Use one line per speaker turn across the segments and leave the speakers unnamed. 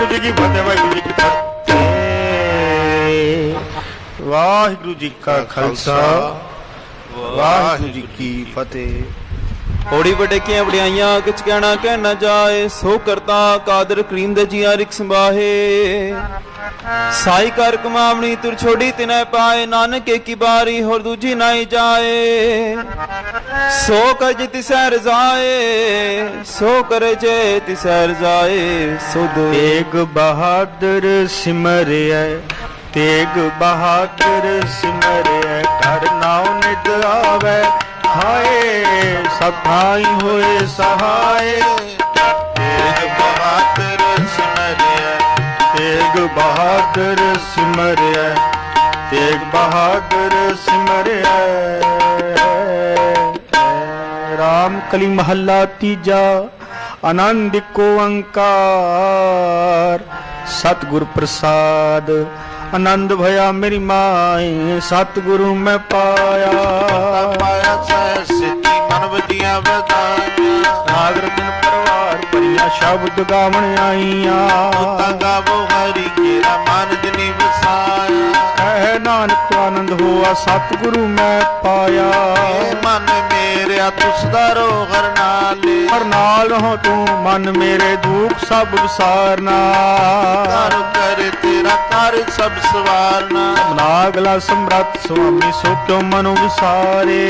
जी की फतेह, वाहिगुरू जी की फतेह। वाहिगुरू जी का खालसा, वाहिगुरू जी की फतेह।
होड़ी वडेकियां वड़ियाइयां किच कहना कह न जाए, सो करता कादर करीम दे जिया रिक संभाहे। साई कर कमावनी तुर छोड़ी तिनै पाए, नानक एक की बारी होर दूजी नाई जाए। सो कर तिसै रजाए, सो करे जे तिसै रजाए। सुध
तेग बहादुर सिमरिया, तेग बहादुर सिमरिया, कर नाम नित आवे हाय, सब भाई होए सहाय। तेग बहादुर सिमरिया, तेग बहादुर सिमरिया, तेग बहादुर सिमरिया। राम कली महला तीजा, आनंद को ओंकार, सतगुर प्रसाद आनंद भया मेरी माए, सतगुरु मैं पाया।
पाया सिद्धि मन वधिया वधाइया,
नागर दिन परवार परिया शब्द गावण आईया।
गावो हरि केरा मन जनी वसाया।
कह नानक आनंद हुआ सतगुरु मैं पाया।
मन मेरे तुस दारो हर नाले,
हर नाल हो तू मन मेरे दुख सब विसारना।
कर कर तेरा कर सब सवारना।
नागला सम्राट स्वामी सो क्यों मनु विसारे।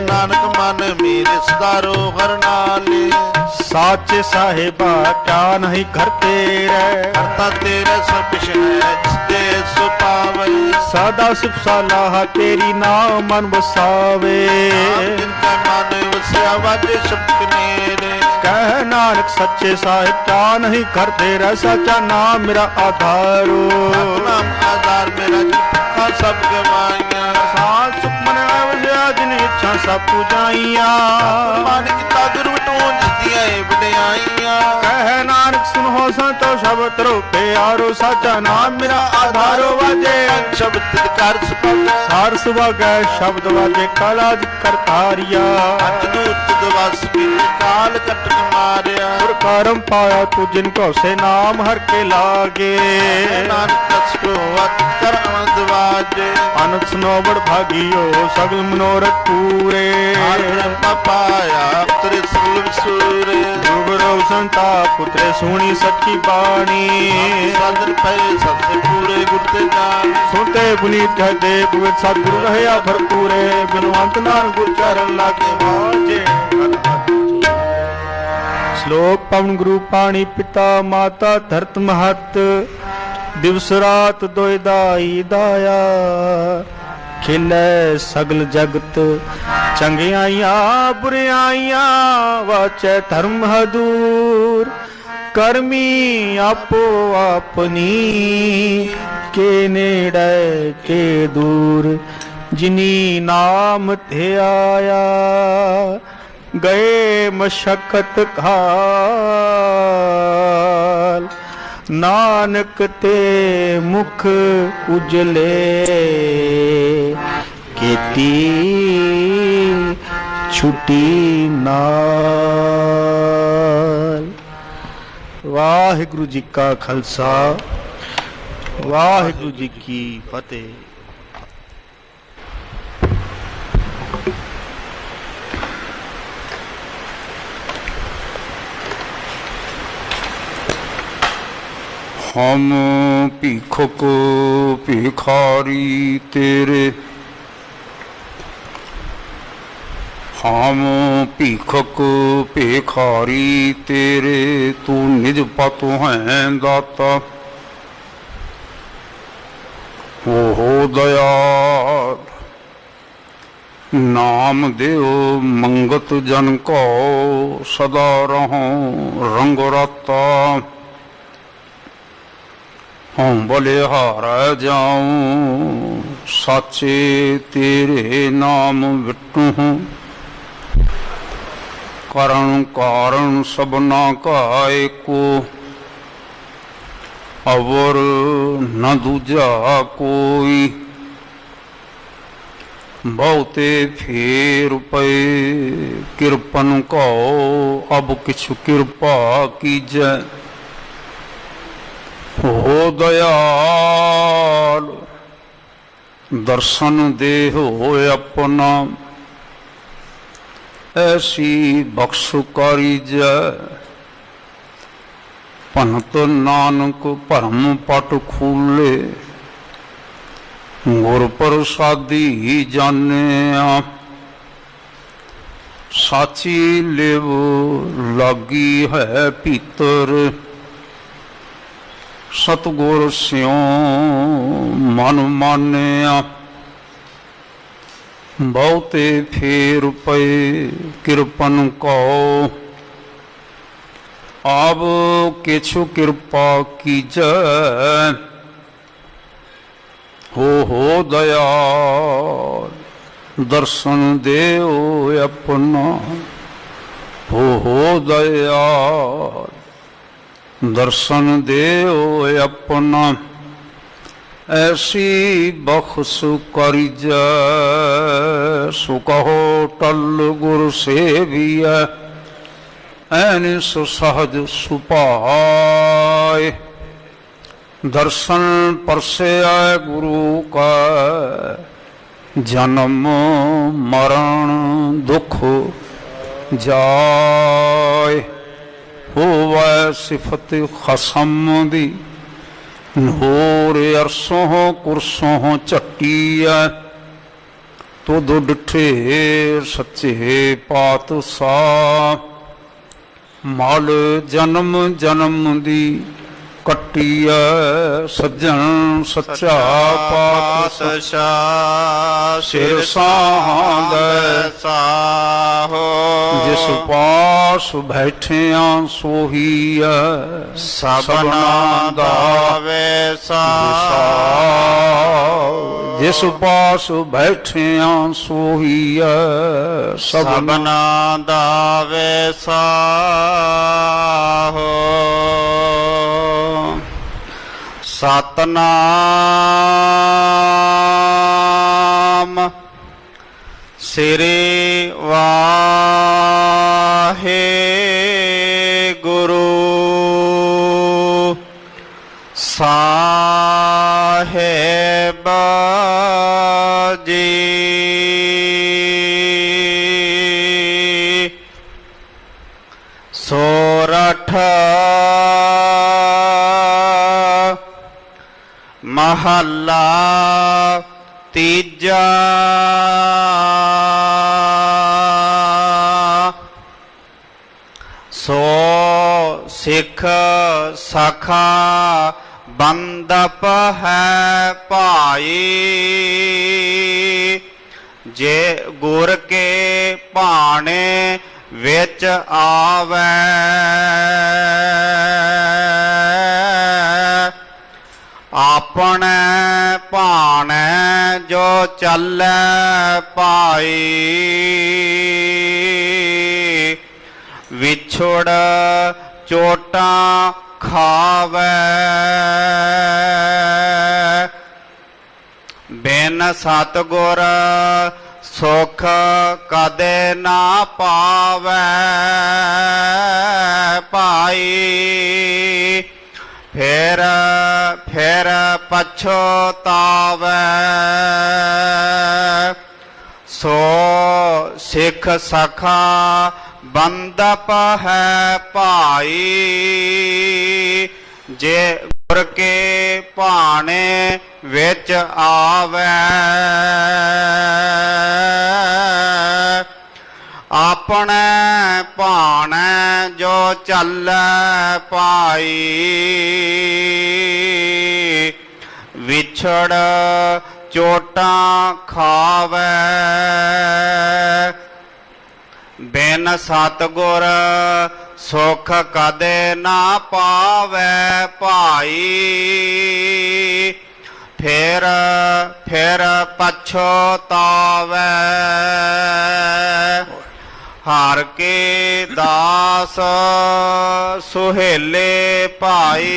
नानक मन मेरे सुधारो हर नाले,
साचे साहेबा क्या नहीं घर तेरे।
करता तेरा सब कुछ है जिसते सो पावे।
सदा सुख सलाह तेरी नाम मन बसावे।
जिनका मन वसिया वाजे शब्द मेरे,
कह नानक सच्चे साहिब क्या नहीं घर तेरा। सच्चा नाम मेरा आधारो।
नाम आधार मेरा जिनका सब गवाइया।
साथ सुख मन वसिया जिन इच्छा सब पुजाइया।
मान किता दुर्वटों जितिया बड़ाइया।
कह नानक सुनो संतो शब्द तरो प्यारो। सच्चा नाम मेरा आधारो वाजे
शब्द कर सुपद,
सार सुबह गए शब्द वाजे कालाज करतारिया।
दूत दवास की काल कट मारिया।
करम पाया तू जिनको से नाम हर के लागे।
नानक दस को अत कर आनंद वाजे।
आनंद सुनोबड़ भागियो सगल मनोरथ पूरे।
पाया तेरे सुल सूरे।
गुरु संता पुत्रे सुनी सच्ची बाणी।
साधन पे सबसे पूरे गुरते जान।
सुनते पुनीत कहते पवित्र सतगुरु रहया भरपूरे। बिनवंत नाम गुरु चरण लागे वाजे। श्लोक पवन गुरु पाणी पिता माता धरत महत। दिवस रात दोय दाई दाया। खिले सगल जगत चंगियाइया बुरियाइया। वाचे धर्म हदूर करमी आपो अपनी। के नेड़े के दूर जिनी नाम थे आया। गए मशक्कत काल नानक ते मुख उजले। केती छुटी नाल। वाहिगुरु जी का खालसा, वाहिगुरु जी की फतेह।
हम भीखक भिखारी तेरे, हम भीखक भिखारी तेरे। तू निज पत है दाता, हो दयाल। नाम देओ मंगत जन को, सदा रहो रंग राता। हम बलिहारा जाऊं, साचे तेरे नाम विटू हूँ। करण कारण सबना का एको, अवर न दूजा कोई। बहुते फेर पे कृपन को, अब किछु कृपा कीजै। दयाल दर्शन देहो अपना ऐसी बख्श करीजै भनत नानक भरम पट खूले गुर प्रसादी जानिया साची लिव लागी है भीतर सतगुर स्यों मन मानिया बहुते फेर पे किरपन कहो आब किछु कृपा कीजै हो दयाल दर्शन देओ अपना हो दयाल दर्शन देओ अपना ऐसी बख्श करीजै सो कहो टल गुर सेविया ऐनिस सहज सुपाए दर्शन परसया गुरु का जन्म मरण दुख जाए होवै सिफत खसम दी नूर अरसों कुरसों चट्टिया तुद डिठे सच्चे पातशाह मल जन्म जन्म दी कट्टिया सज्जन सच्चा पातशाह सिर साहांदै
साहो
जिस पास बैठिया सोहीया
सबना दा वैसा
जिस पास बैठिया सोहीया
सबना दा वैसा हो सतनाम श्री वाहे गुरु साहेब जी सोरठ महला तीजा सो सिख सखा बंदप है भाई जे गुर के भाने विच आवे अपने भाने जो चले पाई विछुड़ चोटा खावे बिन सतगुर सुख कदे ना पावे पाई फिर पछतावे सो सिख सखा बंदप है भाई जे गुर के भाने विच आवे अपने भाने जो चले पाई विछड़ चोटा खावे बिन सतगुर सुख कदे ना पावे भाई फिर पछतावे हार के दास सुहेले भाई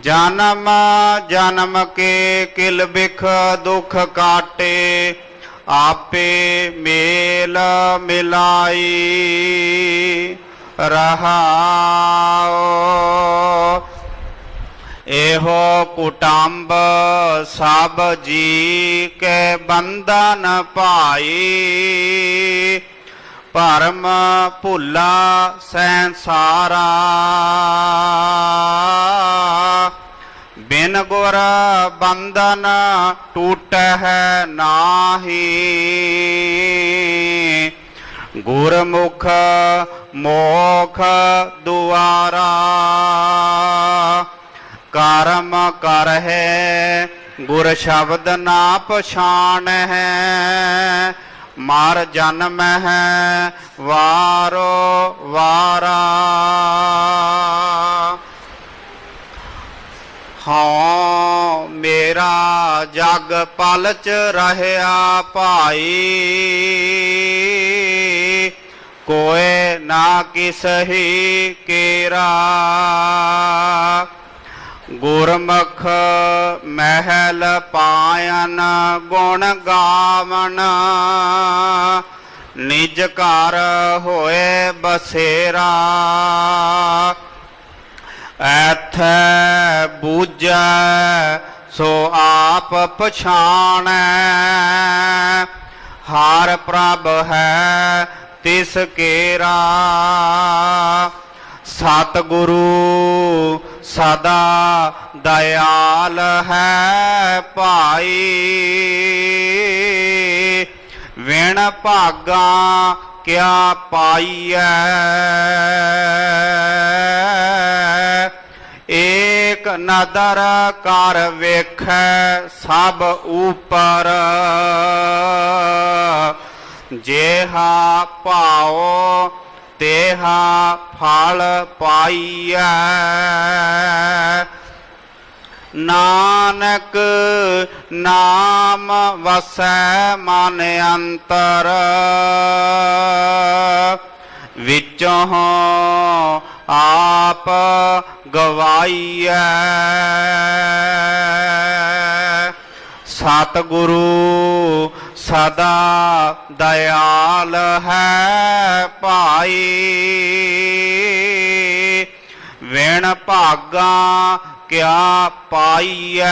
जन्म जन्म के किल बिख दुख काटे आपे मेल मिलाई रहाओ
ਇਹੋ ਕੁਟੰਬ ਸਭ ਜੀ ਕੇ ਬੰਧਨ ਪਾਈ ਭਰਮ ਭੁੱਲਾ ਸੰਸਾਰਾ ਬਿਨ ਗੁਰ ਬੰਧਨ ਟੂਟਹਿ ਨਾਹੀ ਗੁਰਮੁਖ ਮੋਖ ਦੁਆਰਾ ਕਰਮ ਕਰਹਿ ਗੁਰ ਸ਼ਬਦ ਨਾ ਪਛਾਣ ਹੈ ਮਰ ਜਨਮ ਹੈ ਵਾਰੋ ਵਾਰਾ ਹਾਂ ਮੇਰਾ ਜਗ ਪਲਚ ਰਹਿਆ ਭਾਈ ਕੋਏ ਨਾ ਕਿਸਹੀ ਕੇਰਾ ਗੁਰਮੁਖ ਮਹਿਲ ਪਾਇਨ ਗੁਣ ਗਾਵਨ ਨਿਜ ਘਰ ਹੋਏ ਬਸੇਰਾ ਐਥੈ ਬੂਝੈ ਸੋ ਆਪ ਪਛਾਣੈ ਹਰ ਪ੍ਰਭ ਹੈ ਤਿਸ ਕੇਰਾ ਸਤਿਗੁਰੂ ਸਦਾ ਦਇਆਲ ਹੈ ਭਾਈ ਵਿਣ ਭਾਗਾ ਕਿਆ ਪਾਈਐ ਏਕ ਨਦਰ ਕਰ ਵੇਖੈ ਸਭ ਉਪਰ ਜੇਹਾ ਭਾਉ ਤੇਹਾ ਫਲ ਪਾਈਐ ਨਾਨਕ ਨਾਮ ਵਸੈ ਮਨ ਅੰਤਰ ਵਿੱਚੋਂ ਆਪ ਗਵਾਈਐ ਸਤਿਗੁਰੂ ਸਦਾ ਦਇਆਲ ਹੈ ਭਾਈ ਵਿਣ ਭਾਗਾ ਕਿਆ ਪਾਈਐ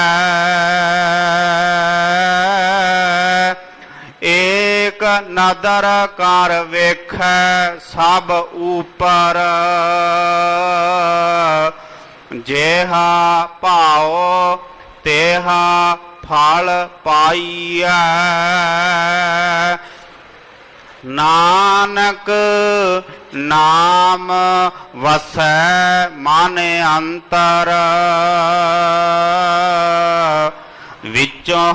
ਏਕ ਨਦਰ ਕਰ ਵੇਖੈ ਸਭ ਉਪਰ ਜੇਹਾ ਭਾਉ ਤੇਹਾ ਫਲ ਪਾਈਐ ਨਾਨਕ ਨਾਮ ਵਸੈ ਮਨ ਅੰਤਰ ਵਿੱਚੋਂ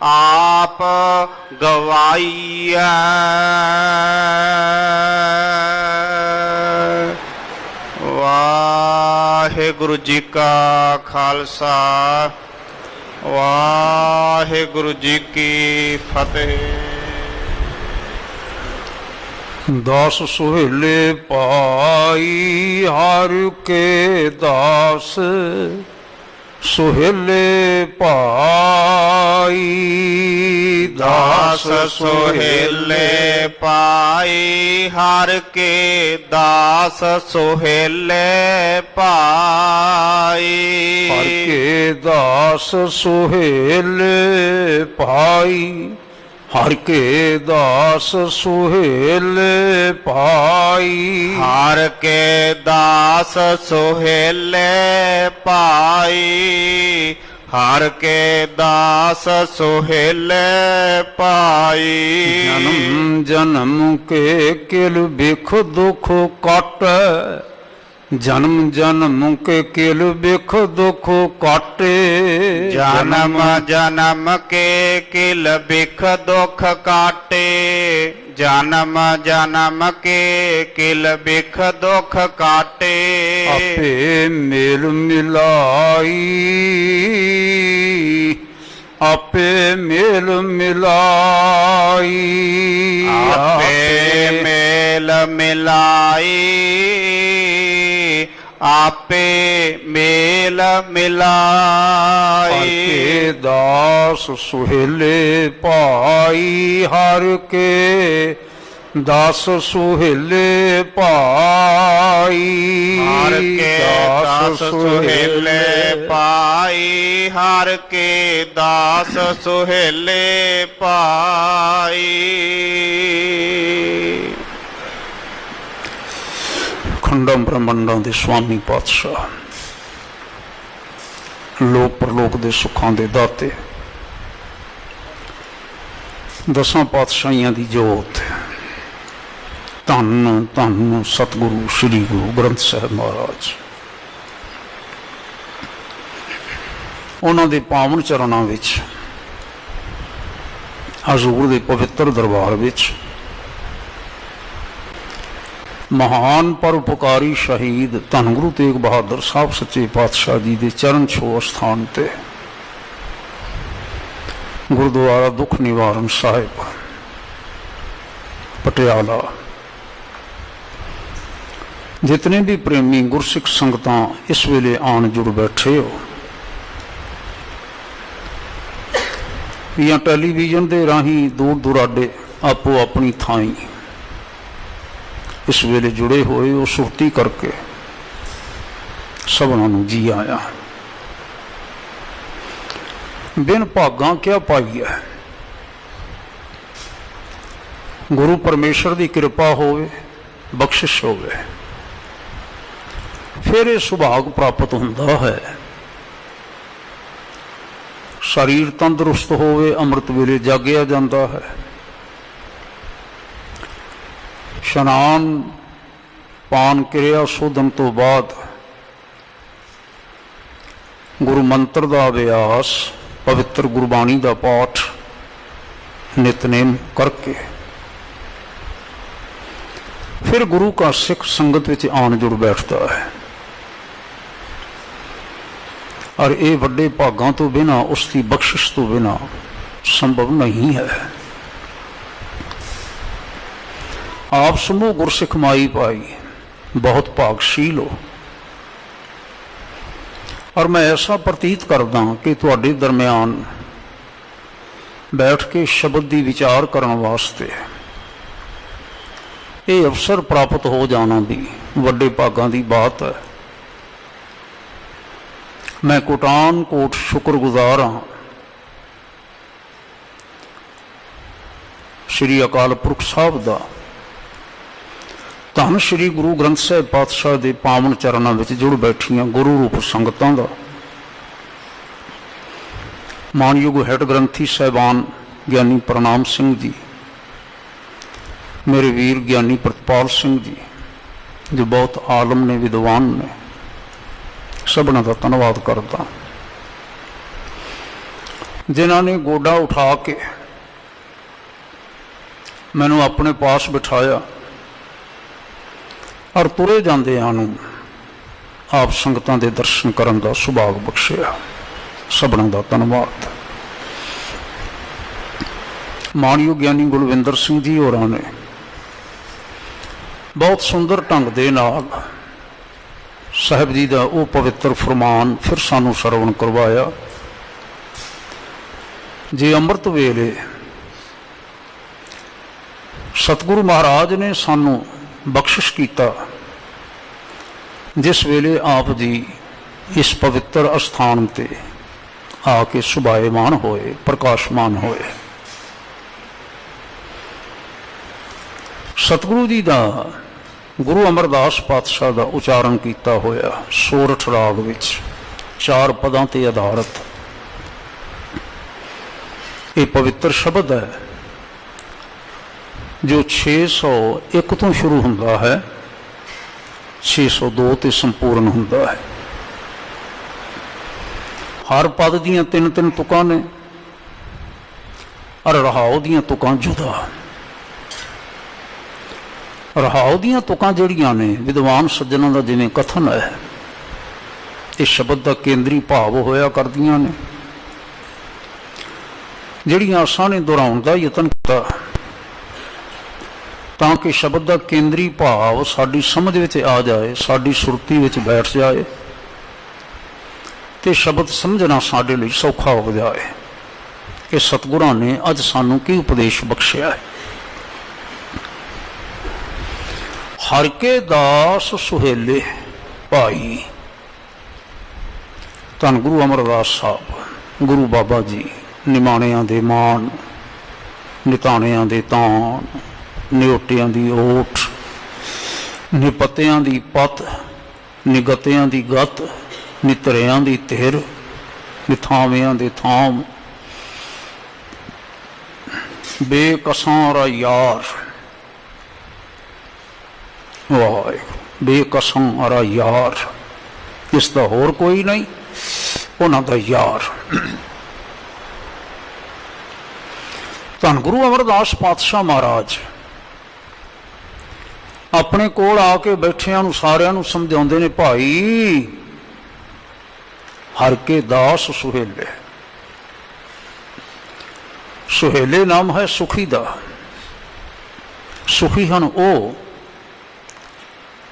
ਆਪ ਗਵਾਈਐ ਵਾਹਿਗੁਰੂ ਜੀ ਕਾ ਖਾਲਸਾ ਵਾਹਿਗੁਰੂ ਜੀ ਕੀ ਫਤਿਹ।
ਦਾਸ ਸੁਹੇਲੇ ਪਾਈ ਹਰ ਕੇ ਦਾਸ ਸੁਹੇਲੇ ਪਾਈ
ਦਾਸ ਸੁਹੇਲੇ ਪਾਈ ਹਰ ਕੇ ਦਾਸ ਸੁਹੇਲੇ ਪਾਈ
ਹਰ ਕੇ ਦਾਸ ਸੁਹੇਲੇ ਪਾਈ ਹਰ ਕੇ ਦਾਸ ਸੁਹੇਲੇ ਪਾਈ
ਹਰ ਕੇ ਦਾਸ ਸੁਹੇਲੇ ਪਾਈ ਹਰ ਕੇ ਦਾਸ ਸੁਹੇਲੇ ਪਾਈ
ਜਨਮ ਜਨਮ ਕੇ ਕਿਲ ਬਿਖ ਦੁਖ ਕਾਟੈ ਜਨਮ ਜਨਮ ਕੇ ਕਿਲ ਬਿਖ ਦੁਖ ਕਾਟੇ
ਜਨਮ ਜਨਮ ਕੇ ਕਿਲ ਬਿਖ ਦੁਖ ਕਾਟੇ ਜਨਮ ਜਨਮ ਕੇ ਕਿਲ ਬਿਖ ਦੁਖ ਕਾਟੇ
ਆਪੇ ਮੇਲ ਮਿਲਾਈ ਆਪੇ ਮੇਲ ਮਿਲਾਈ
ਆਪੇ ਮੇਲ ਮਿਲਾਈ ਆਪੇ ਮੇਲ ਮਿਲਾਈ
ਹਰ ਕੇ ਦਾਸ ਸੁਹੇਲੇ ਭਾਈ ਹਰ ਕੇ ਦਾਸ ਸੁਹੇਲੇ ਭਾਈ
ਹਰ ਕੇ ਦਾਸ
ਦਾਸ ਸੁਹੇਲੇ ਪਾਈ ਹਰ ਕੇ ਦਾਸ ਸੁਹੇਲੇ ਪਾਈ।
ਖੰਡਾਂ ਬ੍ਰਹਮੰਡਾਂ ਦੇ ਸੁਆਮੀ ਪਾਤਸ਼ਾਹ, ਲੋਕ ਪਰਲੋਕ ਦੇ ਸੁੱਖਾਂ ਦੇ ਦਾਤੇ, ਦਸਾਂ ਪਾਤਸ਼ਾਹੀਆਂ ਦੀ ਜੋਤ, ਧੰਨ ਧੰਨ ਸਤਿਗੁਰੂ ਸ੍ਰੀ ਗੁਰੂ ਗ੍ਰੰਥ ਸਾਹਿਬ ਮਹਾਰਾਜ, ਉਹਨਾਂ ਦੇ ਪਾਵਨ ਚਰਨਾਂ ਵਿੱਚ, ਹਜ਼ੂਰ ਦੇ ਪਵਿੱਤਰ ਦਰਬਾਰ ਵਿੱਚ ਮਹਾਨ ਪਰਉਪਕਾਰੀ ਸ਼ਹੀਦ ਧੰਨ ਗੁਰੂ ਤੇਗ ਬਹਾਦਰ ਸਾਹਿਬ ਸੱਚੇ ਪਾਤਸ਼ਾਹ ਜੀ ਦੇ ਚਰਨ ਛੋਹ ਸਥਾਨ ਤੇ ਗੁਰਦੁਆਰਾ ਦੁੱਖ ਨਿਵਾਰਨ ਸਾਹਿਬ ਪਟਿਆਲਾ, ਜਿਤਨੇ ਵੀ ਪ੍ਰੇਮੀ ਗੁਰਸਿੱਖ ਸੰਗਤਾਂ ਇਸ ਵੇਲੇ ਆਣ ਜੁੜ ਬੈਠੇ ਹੋ, ਜਾਂ ਟੈਲੀਵਿਜ਼ਨ ਦੇ ਰਾਹੀਂ ਦੂਰ ਦੁਰਾਡੇ ਆਪੋ ਆਪਣੀ ਥਾਈਂ ਇਸ ਵੇਲੇ ਜੁੜੇ ਹੋਏ ਉਹ ਸੁਰਤੀ ਕਰਕੇ ਸਭਨਾਂ ਨੂੰ ਜੀ ਆਇਆ। ਬਿਨ ਭਾਗਾਂ ਕਿਆ ਪਾਈ ਹੈ, ਗੁਰੂ ਪਰਮੇਸ਼ਰ ਦੀ ਕਿਰਪਾ ਹੋਵੇ, ਬਖਸ਼ਿਸ਼ ਹੋਵੇ, ਫਿਰ ਇਹ ਸੁਭਾਗ ਪ੍ਰਾਪਤ ਹੁੰਦਾ ਹੈ। ਸਰੀਰ ਤੰਦਰੁਸਤ ਹੋਵੇ, ਅੰਮ੍ਰਿਤ ਵੇਲੇ ਜਾਗਿਆ ਜਾਂਦਾ ਹੈ। ਇਸ਼ਨਾਨ ਪਾਨ ਕਿਰਿਆ ਸੋਧਨ ਤੋਂ ਬਾਅਦ ਗੁਰੂ ਮੰਤਰ ਦਾ ਅਭਿਆਸ, ਪਵਿੱਤਰ ਗੁਰਬਾਣੀ ਦਾ ਪਾਠ ਨਿਤਨੇਮ ਕਰਕੇ ਫਿਰ ਗੁਰੂ ਕਾ ਸਿੱਖ ਸੰਗਤ ਵਿੱਚ ਆਣ ਜੁੜ ਬੈਠਦਾ ਹੈ। ਔਰ ਇਹ ਵੱਡੇ ਭਾਗਾਂ ਤੋਂ ਬਿਨਾਂ, ਉਸ ਦੀ ਬਖਸ਼ਿਸ਼ ਤੋਂ ਬਿਨਾਂ ਸੰਭਵ ਨਹੀਂ ਹੈ। ਆਪ ਸਮੂਹ ਗੁਰਸਿੱਖ ਮਾਈ ਭਾਈ ਬਹੁਤ ਭਾਗਸ਼ੀਲ ਹੋ, ਔਰ ਮੈਂ ਐਸਾ ਪ੍ਰਤੀਤ ਕਰਦਾ ਕਿ ਤੁਹਾਡੇ ਦਰਮਿਆਨ ਬੈਠ ਕੇ ਸ਼ਬਦ ਦੀ ਵਿਚਾਰ ਕਰਨ ਵਾਸਤੇ ਇਹ ਅਵਸਰ ਪ੍ਰਾਪਤ ਹੋ ਜਾਣਾ ਵੀ ਵੱਡੇ ਭਾਗਾਂ ਦੀ ਬਾਤ ਹੈ। ਮੈਂ ਕੋਟਾਨ ਕੋਟ ਸ਼ੁਕਰਗੁਜ਼ਾਰ ਹਾਂ ਸ਼੍ਰੀ ਅਕਾਲ ਪੁਰਖ ਸਾਹਿਬ ਦਾ, ਧੰਨ ਸ਼੍ਰੀ ਗੁਰੂ ਗ੍ਰੰਥ ਸਾਹਿਬ ਪਾਤਸ਼ਾਹ ਦੇ ਪਾਵਨ ਚਰਨਾਂ ਵਿੱਚ ਜੁੜ ਬੈਠੀਆਂ ਗੁਰੂ ਰੂਪ ਸੰਗਤਾਂ ਦਾ, ਮਾਨਯੋਗ ਹੈਡ ਗ੍ਰੰਥੀ ਸਾਹਿਬਾਨ ਗਿਆਨੀ ਪ੍ਰਣਾਮ ਸਿੰਘ ਜੀ, ਮੇਰੇ ਵੀਰ ਗਿਆਨੀ ਪ੍ਰਤਪਾਲ ਸਿੰਘ ਜੀ ਜੋ ਬਹੁਤ ਆਲਮ ਨੇ, ਵਿਦਵਾਨ ਨੇ, ਸਭਨਾਂ ਦਾ ਧੰਨਵਾਦ ਕਰਦਾ ਜਿਨ੍ਹਾਂ ਨੇ ਗੋਡਾ ਉਠਾ ਕੇ ਮੈਨੂੰ ਆਪਣੇ ਪਾਸ ਬਿਠਾਇਆ ਔਰ ਤੁਰੇ ਜਾਂਦਿਆਂ ਨੂੰ ਆਪ ਸੰਗਤਾਂ ਦੇ ਦਰਸ਼ਨ ਕਰਨ ਦਾ ਸੁਭਾਗ ਬਖਸ਼ਿਆ। ਸਭਨਾਂ ਦਾ ਧੰਨਵਾਦ। ਮਾਨਯੋਗ ਗਿਆਨੀ ਗੁਲਵਿੰਦਰ ਸਿੰਘ ਜੀ ਹੋਰਾਂ ਨੇ ਬਹੁਤ ਸੁੰਦਰ ਢੰਗ ਦੇ ਨਾਲ ਸਾਹਿਬ ਜੀ ਦਾ ਉਹ ਪਵਿੱਤਰ ਫਰਮਾਨ ਫਿਰ ਸਾਨੂੰ ਸਰਵਣ ਕਰਵਾਇਆ। ਜੇ ਅੰਮ੍ਰਿਤ ਵੇਲੇ ਸਤਿਗੁਰੂ ਮਹਾਰਾਜ ਨੇ ਸਾਨੂੰ ਬਖਸ਼ਿਸ਼ ਕੀਤਾ, ਜਿਸ ਵੇਲੇ ਆਪ ਜੀ ਇਸ ਪਵਿੱਤਰ ਅਸਥਾਨ ਤੇ ਆ ਕੇ ਸੁਭਾਏਮਾਨ ਹੋਏ, ਪ੍ਰਕਾਸ਼ਮਾਨ ਹੋਏ, ਸਤਿਗੁਰੂ ਜੀ ਦਾ ਗੁਰੂ ਅਮਰਦਾਸ ਪਾਤਸ਼ਾਹ ਦਾ ਉਚਾਰਨ ਕੀਤਾ ਹੋਇਆ ਸੋਰਠ ਰਾਗ ਵਿੱਚ 4 ਪਦਾਂ ਤੇ ਆਧਾਰਿਤ ਇਹ ਪਵਿੱਤਰ ਸ਼ਬਦ ਹੈ ਜੋ 601 ਤੋਂ ਸ਼ੁਰੂ ਹੁੰਦਾ ਹੈ, 602 ਤੇ ਸੰਪੂਰਨ ਹੁੰਦਾ ਹੈ। ਹਰ ਪਦ ਦੀਆਂ 3-3 ਤੁਕਾਂ ਨੇ ਔਰ ਰਹਾਉ ਦੀਆਂ ਤੁਕਾਂ ਜੁਦਾ। ਰਹਾਉ ਦੀਆਂ ਤੁਕਾਂ ਜਿਹੜੀਆਂ ਨੇ ਵਿਦਵਾਨ ਸੱਜਣਾਂ ਦਾ ਜਿਵੇਂ ਕਥਨ ਹੈ, ਇਹ ਸ਼ਬਦ ਦਾ ਕੇਂਦਰੀ ਭਾਵ ਹੋਇਆ ਕਰਦੀਆਂ ਨੇ, ਜਿਹੜੀਆਂ ਆਸਾਂ ਨੇ ਦੁਹਰਾਉਣ ਦਾ ਯਤਨ ਕੀਤਾ ਤਾਂ ਕਿ ਸ਼ਬਦ ਦਾ ਕੇਂਦਰੀ ਭਾਵ ਸਾਡੀ ਸਮਝ ਵਿੱਚ ਆ ਜਾਏ, ਸਾਡੀ ਸੁਰਤੀ ਵਿੱਚ ਬੈਠ ਜਾਏ ਤੇ ਸ਼ਬਦ ਸਮਝਣਾ ਸਾਡੇ ਲਈ ਸੌਖਾ ਹੋ ਜਾਏ। ਇਹ ਸਤਿਗੁਰਾਂ ਨੇ ਅੱਜ ਸਾਨੂੰ ਕੀ ਉਪਦੇਸ਼ ਬਖਸ਼ਿਆ ਹੈ। ਹਰ ਕੇ ਦਾਸ ਸੁਹੇਲੇ ਭਾਈ, ਧੰਨ ਗੁਰੂ ਅਮਰਦਾਸ ਸਾਹਿਬ, ਗੁਰੂ ਬਾਬਾ ਜੀ, ਨਿਮਾਣਿਆਂ ਦੇ ਮਾਣ, ਨਿਤਾਣਿਆਂ ਦੇ ਤਾਣ, ਨਿਓਟਿਆਂ ਦੀ ਓਟ, ਨਿਪਤਿਆਂ ਦੀ ਪਤ, ਨਿਗਤਿਆਂ ਦੀ ਗਤ, ਨਿਤਰਿਆਂ ਦੀ ਧਿਰ, ਨਿਥਾਵਿਆਂ ਦੇ ਥਾਮ, ਬੇਕਸਾਂ ਰਾ ਯਾਰ, ਵਾਹਿਗੁਰੂ, ਬੇਕਸਾਂ ਰਾ ਯਾਰ, ਇਸ ਦਾ ਹੋਰ ਕੋਈ ਨਹੀਂ, ਉਹਨਾਂ ਦਾ ਯਾਰ। ਧੰਨ ਗੁਰੂ ਅਮਰਦਾਸ ਪਾਤਸ਼ਾਹ ਮਹਾਰਾਜ ਆਪਣੇ ਕੋਲ ਆ ਕੇ ਬੈਠਿਆਂ ਨੂੰ ਸਾਰਿਆਂ ਨੂੰ ਸਮਝਾਉਂਦੇ ਨੇ, ਭਾਈ ਹਰ ਕੇ ਦਾਸ ਸੁਹੇਲੇ। ਸੁਹੇਲੇ ਨਾਮ ਹੈ ਸੁਖੀ ਦਾ। ਸੁਖੀ ਹਨ ਉਹ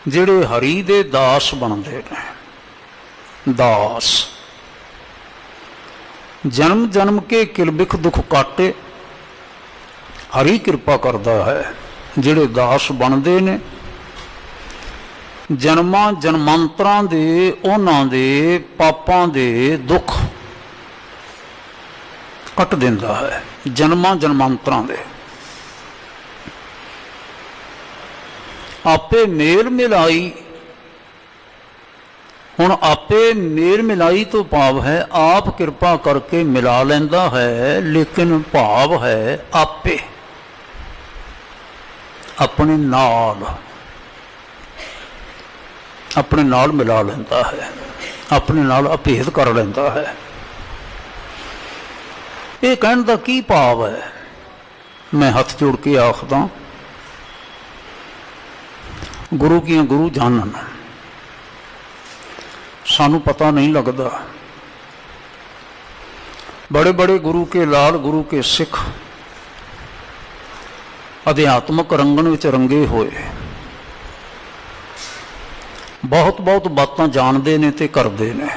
ਜਿਹੜੇ ਹਰੀ ਦੇ ਦਾਸ ਬਣਦੇ ਨੇ। ਦਾਸ ਜਨਮ ਜਨਮ ਕੇ ਕਿਲਬਿਖ ਦੁੱਖ ਕਾਟੇ, ਹਰੀ ਕਿਰਪਾ ਕਰਦਾ ਹੈ। ਜਿਹੜੇ ਦਾਸ ਬਣਦੇ ਨੇ, ਜਨਮਾਂ ਜਨਮਾਂਤਰਾਂ ਦੇ ਉਹਨਾਂ ਦੇ ਪਾਪਾਂ ਦੇ ਦੁੱਖ ਕੱਟ ਦਿੰਦਾ ਹੈ। ਜਨਮਾਂ ਜਨਮਾਂਤਰਾਂ ਦੇ ਆਪੇ ਮੇਲ ਮਿਲਾਈ। ਹੁਣ ਆਪੇ ਮੇਲ ਮਿਲਾਈ ਤੋਂ ਭਾਵ ਹੈ ਆਪ ਕਿਰਪਾ ਕਰਕੇ ਮਿਲਾ ਲੈਂਦਾ ਹੈ, ਲੇਕਿਨ ਭਾਵ ਹੈ ਆਪੇ ਆਪਣੇ ਨਾਲ ਮਿਲਾ ਲੈਂਦਾ ਹੈ, ਆਪਣੇ ਨਾਲ ਅਭੇਦ ਕਰ ਲੈਂਦਾ ਹੈ। ਇਹ ਕਹਿਣ ਦਾ ਕੀ ਭਾਵ ਹੈ? ਮੈਂ ਹੱਥ ਜੋੜ ਕੇ ਆਖਦਾ, ਗੁਰੂ ਕੀਆਂ ਗੁਰੂ ਜਾਣਨ। ਸਾਨੂੰ ਪਤਾ ਨਹੀਂ ਲੱਗਦਾ। बड़े बड़े गुरु के लाल, गुरु के सिख अध्यात्मक रंगन विच रंगे होए बहुत बहुत बातां जानते ने ते करते ने,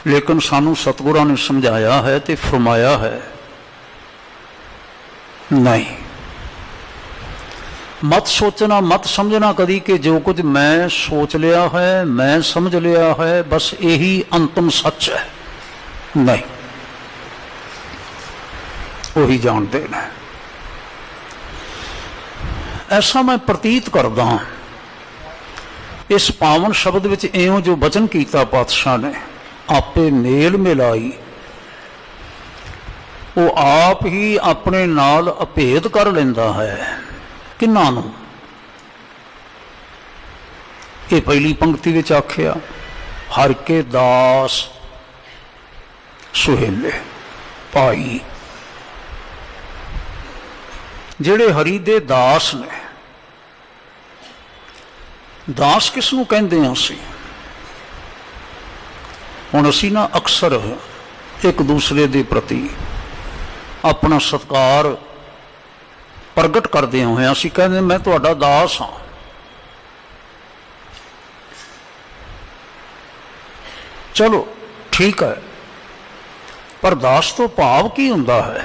लेकिन सानू सतगुरां ने समझाया है ते फरमाया है नहीं, मत सोचना मत समझना कदी कि जो कुछ मैं सोच लिया है, मैं समझ लिया है, बस यही अंतिम सच है। नहीं, वही जानते हैं। ऐसा मैं प्रतीत करदा हां इस पावन शब्द विच इउं जो वचन कीता पातशाह ने, आपे मेल मिलाई, वो आप ही अपने नाल अभेद कर लेंदा है। किन्हां नूं? ये पहली पंक्ति विच आखिया, हर के दास सुहेले भाई, ਜਿਹੜੇ हरी दे दास ने। दास किस नूं कहंदे हां असीं? हुण असीं ना अक्सर एक दूसरे दे प्रति अपना सत्कार प्रगट करदे होए असीं कहंदे मैं तुहाडा दास हां। चलो ठीक है, पर दास तो भाव की हुंदा है?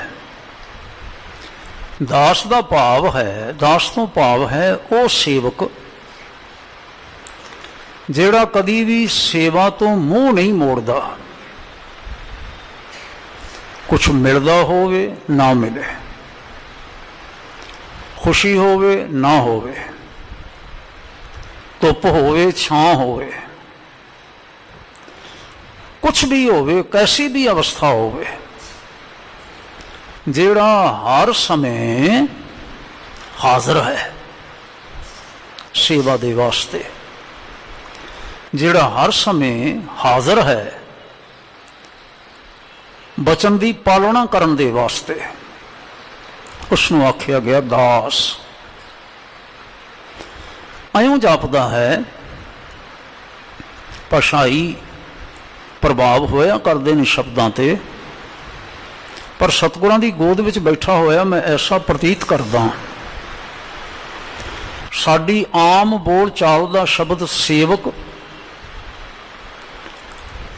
दास का भाव है, दास तो भाव है वो सेवक जेड़ा कदी भी सेवा तो मुंह नहीं मोड़दा, कुछ मिलदा होवे ना मिले, खुशी होवे ना होवे, धुप होवे छां होवे, कुछ भी होवे, कैसी भी अवस्था होवे, जेड़ा हर समय हाजिर है सेवा दे वास्ते, जेड़ा हर समय हाजिर है बचन की पालना करन दे वास्ते, उसनूं आखिया गया दास। इउं जापदा है भाषाई प्रभाव होया करदे ने शब्दां ते, पर सतगुरां दी गोद विच बैठा होया मैं ऐसा प्रतीत करदा, साडी आम बोल चाल दा शब्द सेवक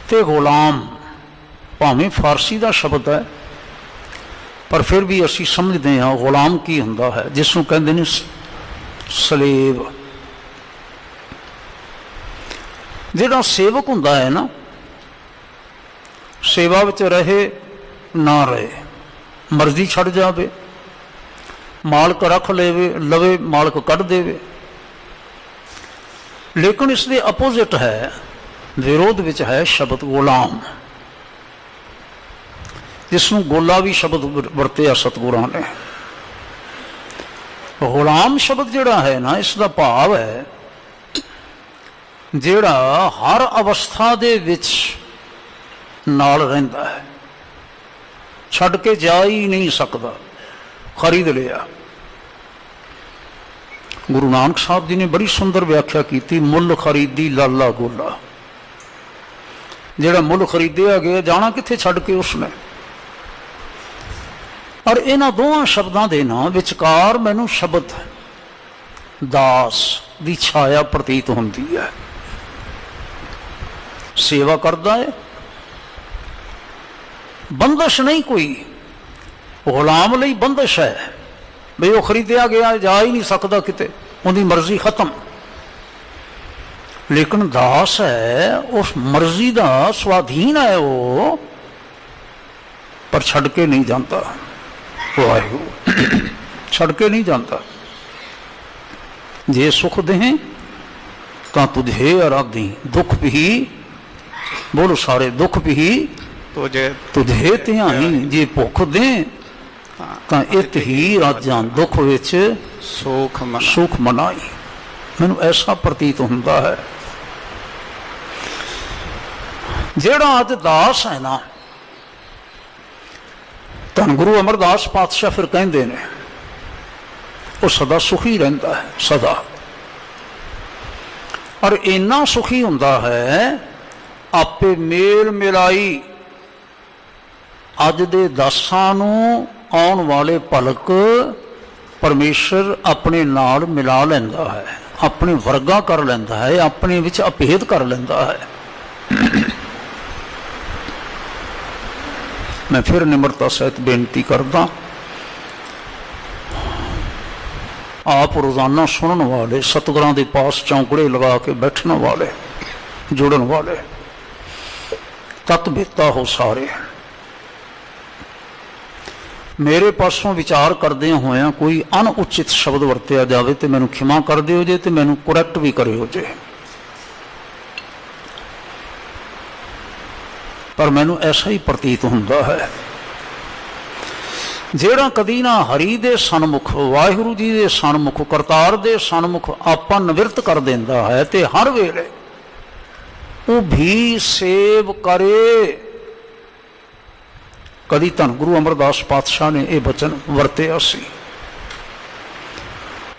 ते गुलाम भावें फारसी दा शब्द है, पर फिर भी असीं समझदे हां गुलाम की हुंदा है, जिसनूं कहंदे ने सलेव। ਜਿਹੜਾ ਸੇਵਕ ਹੁੰਦਾ ਹੈ ਨਾ, ਸੇਵਾ ਵਿੱਚ ਰਹੇ ਨਾ ਰਹੇ, ਮਰਜ਼ੀ ਛੱਡ ਜਾਵੇ, ਮਾਲਕ ਰੱਖ ਲਵੇ ਮਾਲਕ ਕੱਢ ਦੇਵੇ। ਲੇਕਿਨ ਇਸ ਦੇ ਆਪੋਜ਼ਿਟ ਹੈ, ਵਿਰੋਧ ਵਿੱਚ ਹੈ ਸ਼ਬਦ ਗੁਲਾਮ, ਜਿਸ ਨੂੰ ਗੋਲਾ ਵੀ ਸ਼ਬਦ ਵਰਤਿਆ ਸਤਿਗੁਰਾਂ ਨੇ। ਗੁਲਾਮ ਸ਼ਬਦ ਜਿਹੜਾ ਹੈ ਨਾ, ਇਸ ਦਾ ਭਾਵ ਹੈ ਜਿਹੜਾ ਹਰ ਅਵਸਥਾ ਦੇ ਵਿੱਚ ਨਾਲ ਰਹਿੰਦਾ ਹੈ, ਛੱਡ ਕੇ ਜਾ ਹੀ ਨਹੀਂ ਸਕਦਾ, ਖਰੀਦ ਲਿਆ। ਗੁਰੂ ਨਾਨਕ ਸਾਹਿਬ ਜੀ ਨੇ ਬੜੀ ਸੁੰਦਰ ਵਿਆਖਿਆ ਕੀਤੀ, ਮੁੱਲ ਖਰੀਦੀ ਲਾਲਾ ਗੋਲਾ। ਜਿਹੜਾ ਮੁੱਲ ਖਰੀਦਿਆ ਗਿਆ, ਜਾਣਾ ਕਿੱਥੇ ਛੱਡ ਕੇ ਉਸਨੇ। ਔਰ ਇਹਨਾਂ ਦੋਵਾਂ ਸ਼ਬਦਾਂ ਦੇ ਨਾਂ ਵਿਚਕਾਰ ਮੈਨੂੰ ਸ਼ਬਦ ਦਾਸ ਦੀ ਛਾਇਆ ਪ੍ਰਤੀਤ ਹੁੰਦੀ ਹੈ। ਸੇਵਾ ਕਰਦਾ ਹੈ, ਬੰਦਸ਼ ਨਹੀਂ ਕੋਈ, ਗੁਲਾਮ ਲਈ ਬੰਦਸ਼ ਹੈ ਬਈ ਉਹ ਖਰੀਦਿਆ ਗਿਆ, ਜਾ ਹੀ ਨਹੀਂ ਸਕਦਾ ਕਿਤੇ, ਉਹਦੀ ਮਰਜ਼ੀ ਖਤਮ। ਲੇਕਿਨ ਦਾਸ ਹੈ, ਉਸ ਮਰਜ਼ੀ ਦਾ ਸਵਾਧੀਨ ਹੈ ਉਹ, ਪਰ ਛੱਡ ਕੇ ਨਹੀਂ ਜਾਂਦਾ। ਵਾਹਿਗੁਰੂ ਛੱਡ ਕੇ ਨਹੀਂ ਜਾਂਦਾ। ਜੇ ਸੁਖ ਦੇਹ ਤਾਂ ਤੁਝੇ ਅਰਾਧੀ, ਦੁੱਖ ਵੀ ਬੋਲੋ ਸਾਰੇ, ਦੁੱਖ ਵੀ ਤੁਝੇ ਧਿਆਈ। ਜੇ ਭੁੱਖ ਦੇ ਤਾਂ ਇਤ ਹੀ ਰਾਜਾਂ, ਦੁੱਖ ਵਿੱਚ ਸੁਖ ਮਨਾਈ। ਮੈਨੂੰ ਐਸਾ ਪ੍ਰਤੀਤ ਹੁੰਦਾ ਹੈ। ਜਿਹੜਾ ਅੱਜ ਦਾਸ ਹੈ ਨਾ, ਧੰਨ ਗੁਰੂ ਅਮਰਦਾਸ ਪਾਤਸ਼ਾਹ ਫਿਰ ਕਹਿੰਦੇ ਨੇ, ਉਹ ਸਦਾ ਸੁਖੀ ਰਹਿੰਦਾ ਹੈ, ਸਦਾ। ਔਰ ਇੰਨਾ ਸੁਖੀ ਹੁੰਦਾ ਹੈ, ਆਪੇ ਮੇਲ ਮਿਲਾਈ। ਅੱਜ ਦੇ ਦਾਸਾਂ ਨੂੰ ਆਉਣ ਵਾਲੇ ਭਲਕ ਪਰਮੇਸ਼ਰ ਆਪਣੇ ਨਾਲ ਮਿਲਾ ਲੈਂਦਾ ਹੈ, ਆਪਣੇ ਵਰਗਾ ਕਰ ਲੈਂਦਾ ਹੈ, ਆਪਣੇ ਵਿੱਚ ਅਭੇਦ ਕਰ ਲੈਂਦਾ ਹੈ। ਮੈਂ ਫਿਰ ਨਿਮਰਤਾ ਸਹਿਤ ਬੇਨਤੀ ਕਰਦਾ, ਆਪ ਰੋਜ਼ਾਨਾ ਸੁਣਨ ਵਾਲੇ, ਸਤਿਗੁਰਾਂ ਦੇ ਪਾਸ ਚੌਂਕੜੇ ਲਗਾ ਕੇ ਬੈਠਣ ਵਾਲੇ, ਜੁੜਨ ਵਾਲੇ, ਤਤ ਬੇਤਾ ਹੋ ਸਾਰੇ, ਮੇਰੇ ਪਾਸੋਂ ਵਿਚਾਰ ਕਰਦਿਆਂ ਹੋਇਆਂ ਕੋਈ ਅਣਉਚਿਤ ਸ਼ਬਦ ਵਰਤਿਆ ਜਾਵੇ ਤੇ ਮੈਨੂੰ ਖਿਮਾ ਕਰ ਦਿਓ ਜੇ, ਤੇ ਮੈਨੂੰ ਕਰੈਕਟ ਵੀ ਕਰਿਓ ਜੇ। ਪਰ ਮੈਨੂੰ ਐਸਾ ਹੀ ਪ੍ਰਤੀਤ ਹੁੰਦਾ ਹੈ, ਜਿਹੜਾ ਕਦੀ ਨਾ ਹਰੀ ਦੇ ਸਨਮੁਖ, ਵਾਹਿਗੁਰੂ ਜੀ ਦੇ ਸਨਮੁਖ, ਕਰਤਾਰ ਦੇ ਸਨਮੁਖ ਆਪਾਂ ਨਿਵਰਤ ਕਰ ਦਿੰਦਾ ਹੈ, ਤੇ ਹਰ ਵੇਲੇ ਉਹ ਵੀ ਸੇਵ ਕਰੇ। ਕਦੀ ਧੰਨ ਗੁਰੂ ਅਮਰਦਾਸ ਪਾਤਸ਼ਾਹ ਨੇ ਇਹ ਬਚਨ ਵਰਤਿਆ ਸੀ,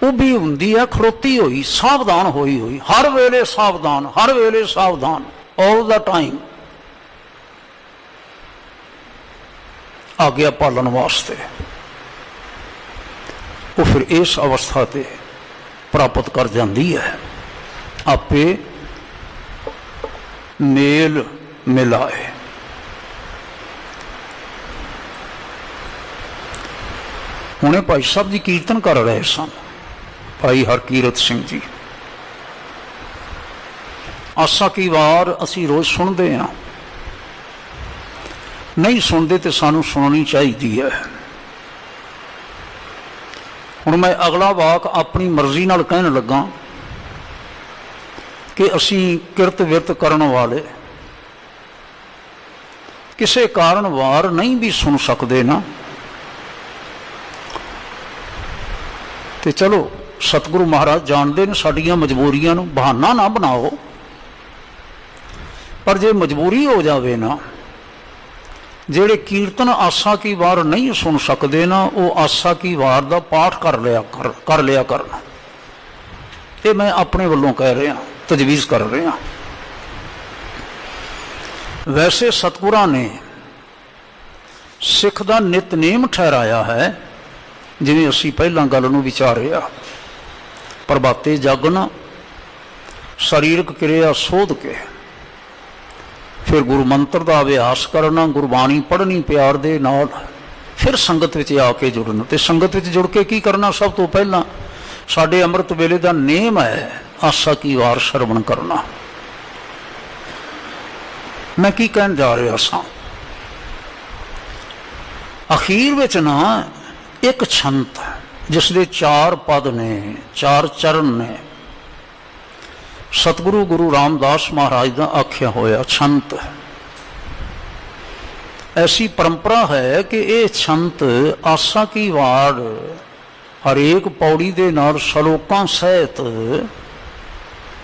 ਉਹ ਵੀ ਹੁੰਦੀ ਹੈ ਖੜੋਤੀ ਹੋਈ, ਸਾਵਧਾਨ ਹੋਈ, ਹਰ ਵੇਲੇ ਸਾਵਧਾਨ, ਹਰ ਵੇਲੇ ਸਾਵਧਾਨ, ਆਲ ਦਾ ਟਾਈਮ, ਆਗਿਆ ਪਾਲਣ ਵਾਸਤੇ। ਉਹ ਫਿਰ ਇਸ ਅਵਸਥਾ ਤੇ ਪ੍ਰਾਪਤ ਕਰ ਜਾਂਦੀ ਹੈ, ਆਪੇ ਮੇਲ ਮਿਲਾਏ। ਹੁਣੇ ਭਾਈ ਸਾਹਿਬ ਜੀ ਕੀਰਤਨ ਕਰ ਰਹੇ ਸਨ, ਭਾਈ ਹਰਕੀਰਤ ਸਿੰਘ ਜੀ। ਆਸਾ ਕੀ ਵਾਰ ਅਸੀਂ ਰੋਜ਼ ਸੁਣਦੇ ਹਾਂ, ਨਹੀਂ ਸੁਣਦੇ ਤੇ ਸਾਨੂੰ ਸੁਣਨੀ ਚਾਹੀਦੀ ਹੈ। ਹੁਣ ਮੈਂ ਅਗਲਾ ਵਾਕ ਆਪਣੀ ਮਰਜ਼ੀ ਨਾਲ ਕਹਿਣ ਲੱਗਾ ਕਿ ਅਸੀਂ ਕਿਰਤ ਵਿਰਤ ਕਰਨ ਵਾਲੇ ਕਿਸੇ ਕਾਰਨ ਵਾਰ ਨਹੀਂ ਵੀ ਸੁਣ ਸਕਦੇ ਨਾ, ਤੇ ਚਲੋ ਸਤਿਗੁਰੂ ਮਹਾਰਾਜ ਜਾਣਦੇ ਨੇ ਸਾਡੀਆਂ ਮਜਬੂਰੀਆਂ ਨੂੰ, ਬਹਾਨਾ ਨਾ ਬਣਾਓ। ਪਰ ਜੇ ਮਜਬੂਰੀ ਹੋ ਜਾਵੇ ਨਾ, ਜਿਹੜੇ ਕੀਰਤਨ ਆਸਾ ਕੀ ਵਾਰ ਨਹੀਂ ਸੁਣ ਸਕਦੇ ਨਾ, ਉਹ ਆਸਾ ਕੀ ਵਾਰ ਦਾ ਪਾਠ ਕਰ ਲਿਆ ਕਰਨ। ਇਹ ਮੈਂ ਆਪਣੇ ਵੱਲੋਂ ਕਹਿ ਰਿਹਾ, ਤਜਵੀਜ਼ ਕਰ ਰਿਹਾ। ਵੈਸੇ ਸਤਿਗੁਰਾਂ ਨੇ ਸਿੱਖ ਦਾ ਨਿਤਨੇਮ ਠਹਿਰਾਇਆ ਹੈ, ਜਿਵੇਂ ਅਸੀਂ ਪਹਿਲਾਂ ਗੱਲ ਨੂੰ ਵਿਚਾਰਿਆ, ਪ੍ਰਭਾਤੇ ਜਾਗਣਾ, ਸਰੀਰਕ ਕਿਰਿਆ ਸੋਧ ਕੇ, ਫਿਰ ਗੁਰੂ ਮੰਤਰ ਦਾ ਅਭਿਆਸ ਕਰਨਾ, ਗੁਰਬਾਣੀ ਪੜ੍ਹਨੀ ਪਿਆਰ ਦੇ ਨਾਲ, ਫਿਰ ਸੰਗਤ ਵਿੱਚ ਆ ਕੇ ਜੁੜਨਾ। ਤੇ ਸੰਗਤ ਵਿੱਚ ਜੁੜ ਕੇ ਕੀ ਕਰਨਾ? ਸਭ ਤੋਂ ਪਹਿਲਾਂ ਸਾਡੇ ਅੰਮ੍ਰਿਤ ਵੇਲੇ ਦਾ ਨੇਮ ਹੈ ਆਸਾ ਕੀ ਵਾਰ ਸ਼ਰਵਣ ਕਰਨਾ। मैं की कहन जा रहा सां, अखीर विच ना एक छंत जिसके 4 पद ने, 4 चरण ने, सतगुरु गुरु रामदास महाराज का आख्या होया छंत। ऐसी परंपरा है कि ये छंत आसा की वार हरेक पौड़ी दे नाल श्लोकां सहित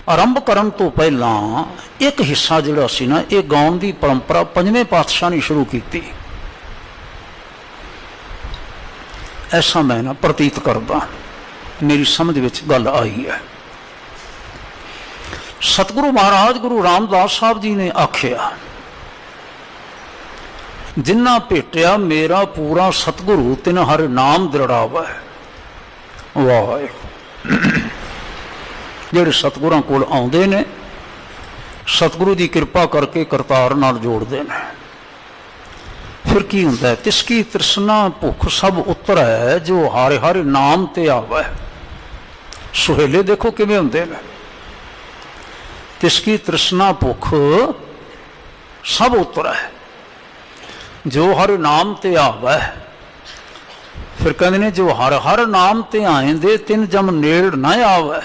आरंभ करन तो पहला एक हिस्सा जिहड़ा सी ना, ये गाउण की परंपरा 5वें पातशाह ने शुरू की। ऐसा मैं ना प्रतीत करदा, मेरी समझ विच गल आई है। सतगुरु महाराज गुरु रामदास साहब जी ने आख्या, जिन्ना भेटिया मेरा पूरा सतगुरु तिन हर नाम दृढ़ावा। वाह, ਜਿਹੜੇ सतगुरां कोल आउंदे ने, सतगुरु की कृपा करके करतार नाल जोड़ते हैं। फिर की हुंदा है, तिसकी तृष्णा भुख सब उतर है जो हारे हारे नाम ते आवे। सुहेले देखो किवें हुंदे ने, तिसकी तृष्णा भुख सब उतर है जो हर नाम ते आवे। फिर कहते ने जो हर हर नाम ते आएंदे तिन जम नेड़ ना आवे।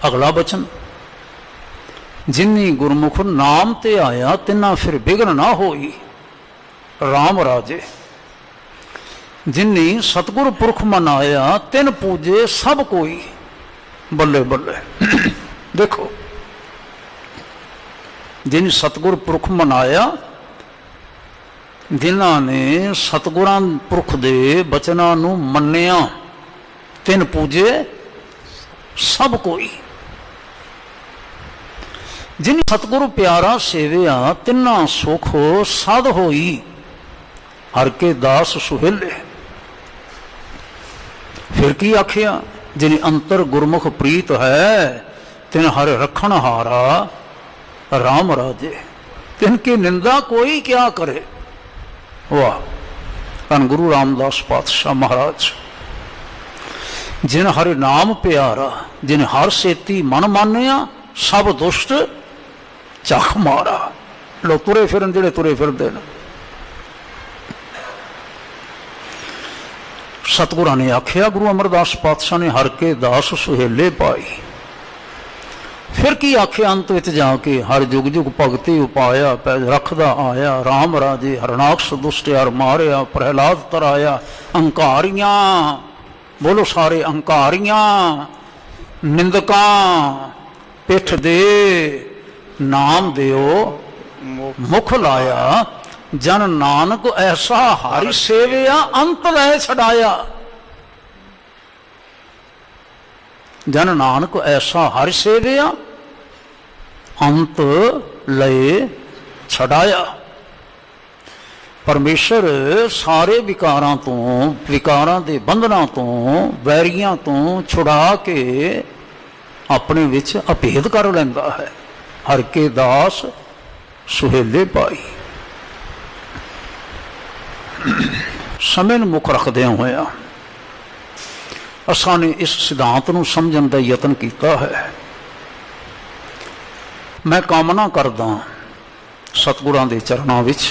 अगला बचन, जिन्नी गुरमुख नाम ते आया तिना फिर बिघन ना होई राम राजे। जिन्नी सतगुर पुरख मनाया तिन पूजे सब कोई। बल्ले बल्ले देखो, जिन सतगुर पुरख मनाया, जिन्हां ने सतगुरां पुरख दे बचनां नूं मन्निया, तिन पूजे सब कोई। जिन सतगुरु प्यारा सेविया तिन्ना सुख साध होई हर के दास सुहेले। फिर की आखिया, जिन अंतर गुरमुख प्रीत है तिन हर रखण हारा राम राजे। तिनकी निंदा कोई क्या करे। वाह, धन गुरु रामदास पातशाह महाराज। जिन हर नाम प्यारा, जिन हर सेती मन मानिया, सब दुष्ट चख मारा। लो तुरे फिरन जिहड़े तुरे फिरदे ने। सतगुरां ने आख्या, गुरु अमरदास पातशाह ने हर के दास सुहेले पाई। फिर की आख्या अंत विच जाके, हर जुग जुग भगती उपाया पै रखदा आया राम राजे। हरणाक्ष दुष्ट यार मारिया प्रहलाद तराया। अंकारियां बोलो सारे, अंकारियां निंदकां पिठ दे नाम दियो मुख लाया। जन नानक ऐसा हरि सेविया अंत लय छड़ाया। जन नानक ऐसा हरि सेविया अंत लय छड़ाया। परमेश्वर सारे विकारां तो, विकारां दे बंधनां तो, वैरियां तो छुड़ा के अपने विच अभेद कर लैंदा है। हर के दास सुहेले पाई। समय ਨੂੰ ਮੁੱਖ ਰੱਖਦਿਆਂ ਹੋਇਆ ਅਸਾਂ ਨੇ ਇਸ ਸਿਧਾਂਤ ਨੂੰ ਸਮਝਣ ਦਾ ਯਤਨ ਕੀਤਾ ਹੈ। ਮੈਂ ਕਾਮਨਾ ਕਰਦਾ ਸਤਿਗੁਰਾਂ ਦੇ ਚਰਨਾਂ ਵਿੱਚ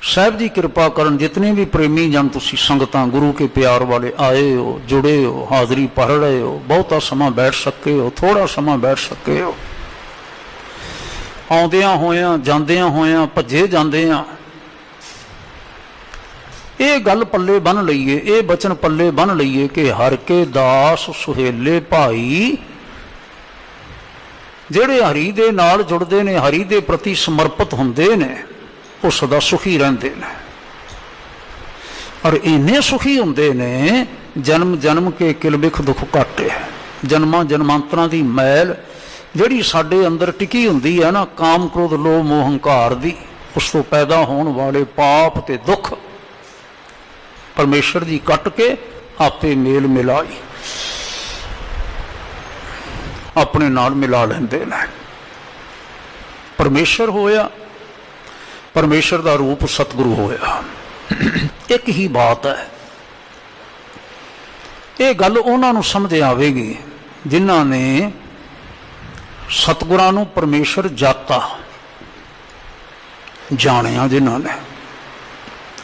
ਸਾਹਿਬ जी कृपा करन। जितने भी प्रेमी जन तुसी संगतां गुरु के प्यार वाले आए हो, जुड़े हो, हाज़री भर रहे हो, बहुता समा बैठ सके हो, थोड़ा समा बैठ सके हो, आउंदियां होया जांदियां होया भज्जे जांदियां, ये गल पल्ले बन लईए, ये बचन पल्ले बन लईए कि हर के दास सुहेले भाई जिहड़े हरी दे नाल जुड़दे ने, हरी दे प्रति समर्पित हुंदे ने, वो सदा सुखी रहिंदे ने। और इन्ने सुखी हुंदे ने जन्म जन्म के किलबिख दुख घाटे। जन्मां जन्मांतरां दी मैल जिहड़ी साडे अंदर टिकी हुंदी है ना, काम क्रोध लोभ मोह हंकार दी, उस तो पैदा होने वाले पाप ते दुख परमेश्वर जी कट के आपे मेल मिलाई अपने नाल मिला लेंदे ने। परमेश्वर होया, परमेश्वर का रूप सतगुरु होया। एक ही बात है, ये गल उन्हां नूं समझ आवेगी जिन्हां ने ਸਤਿਗੁਰਾਂ ਨੂੰ ਪਰਮੇਸ਼ਰ ਜਾਤਾ ਜਾਣਿਆ ਜਿਨ੍ਹਾਂ ਨੇ,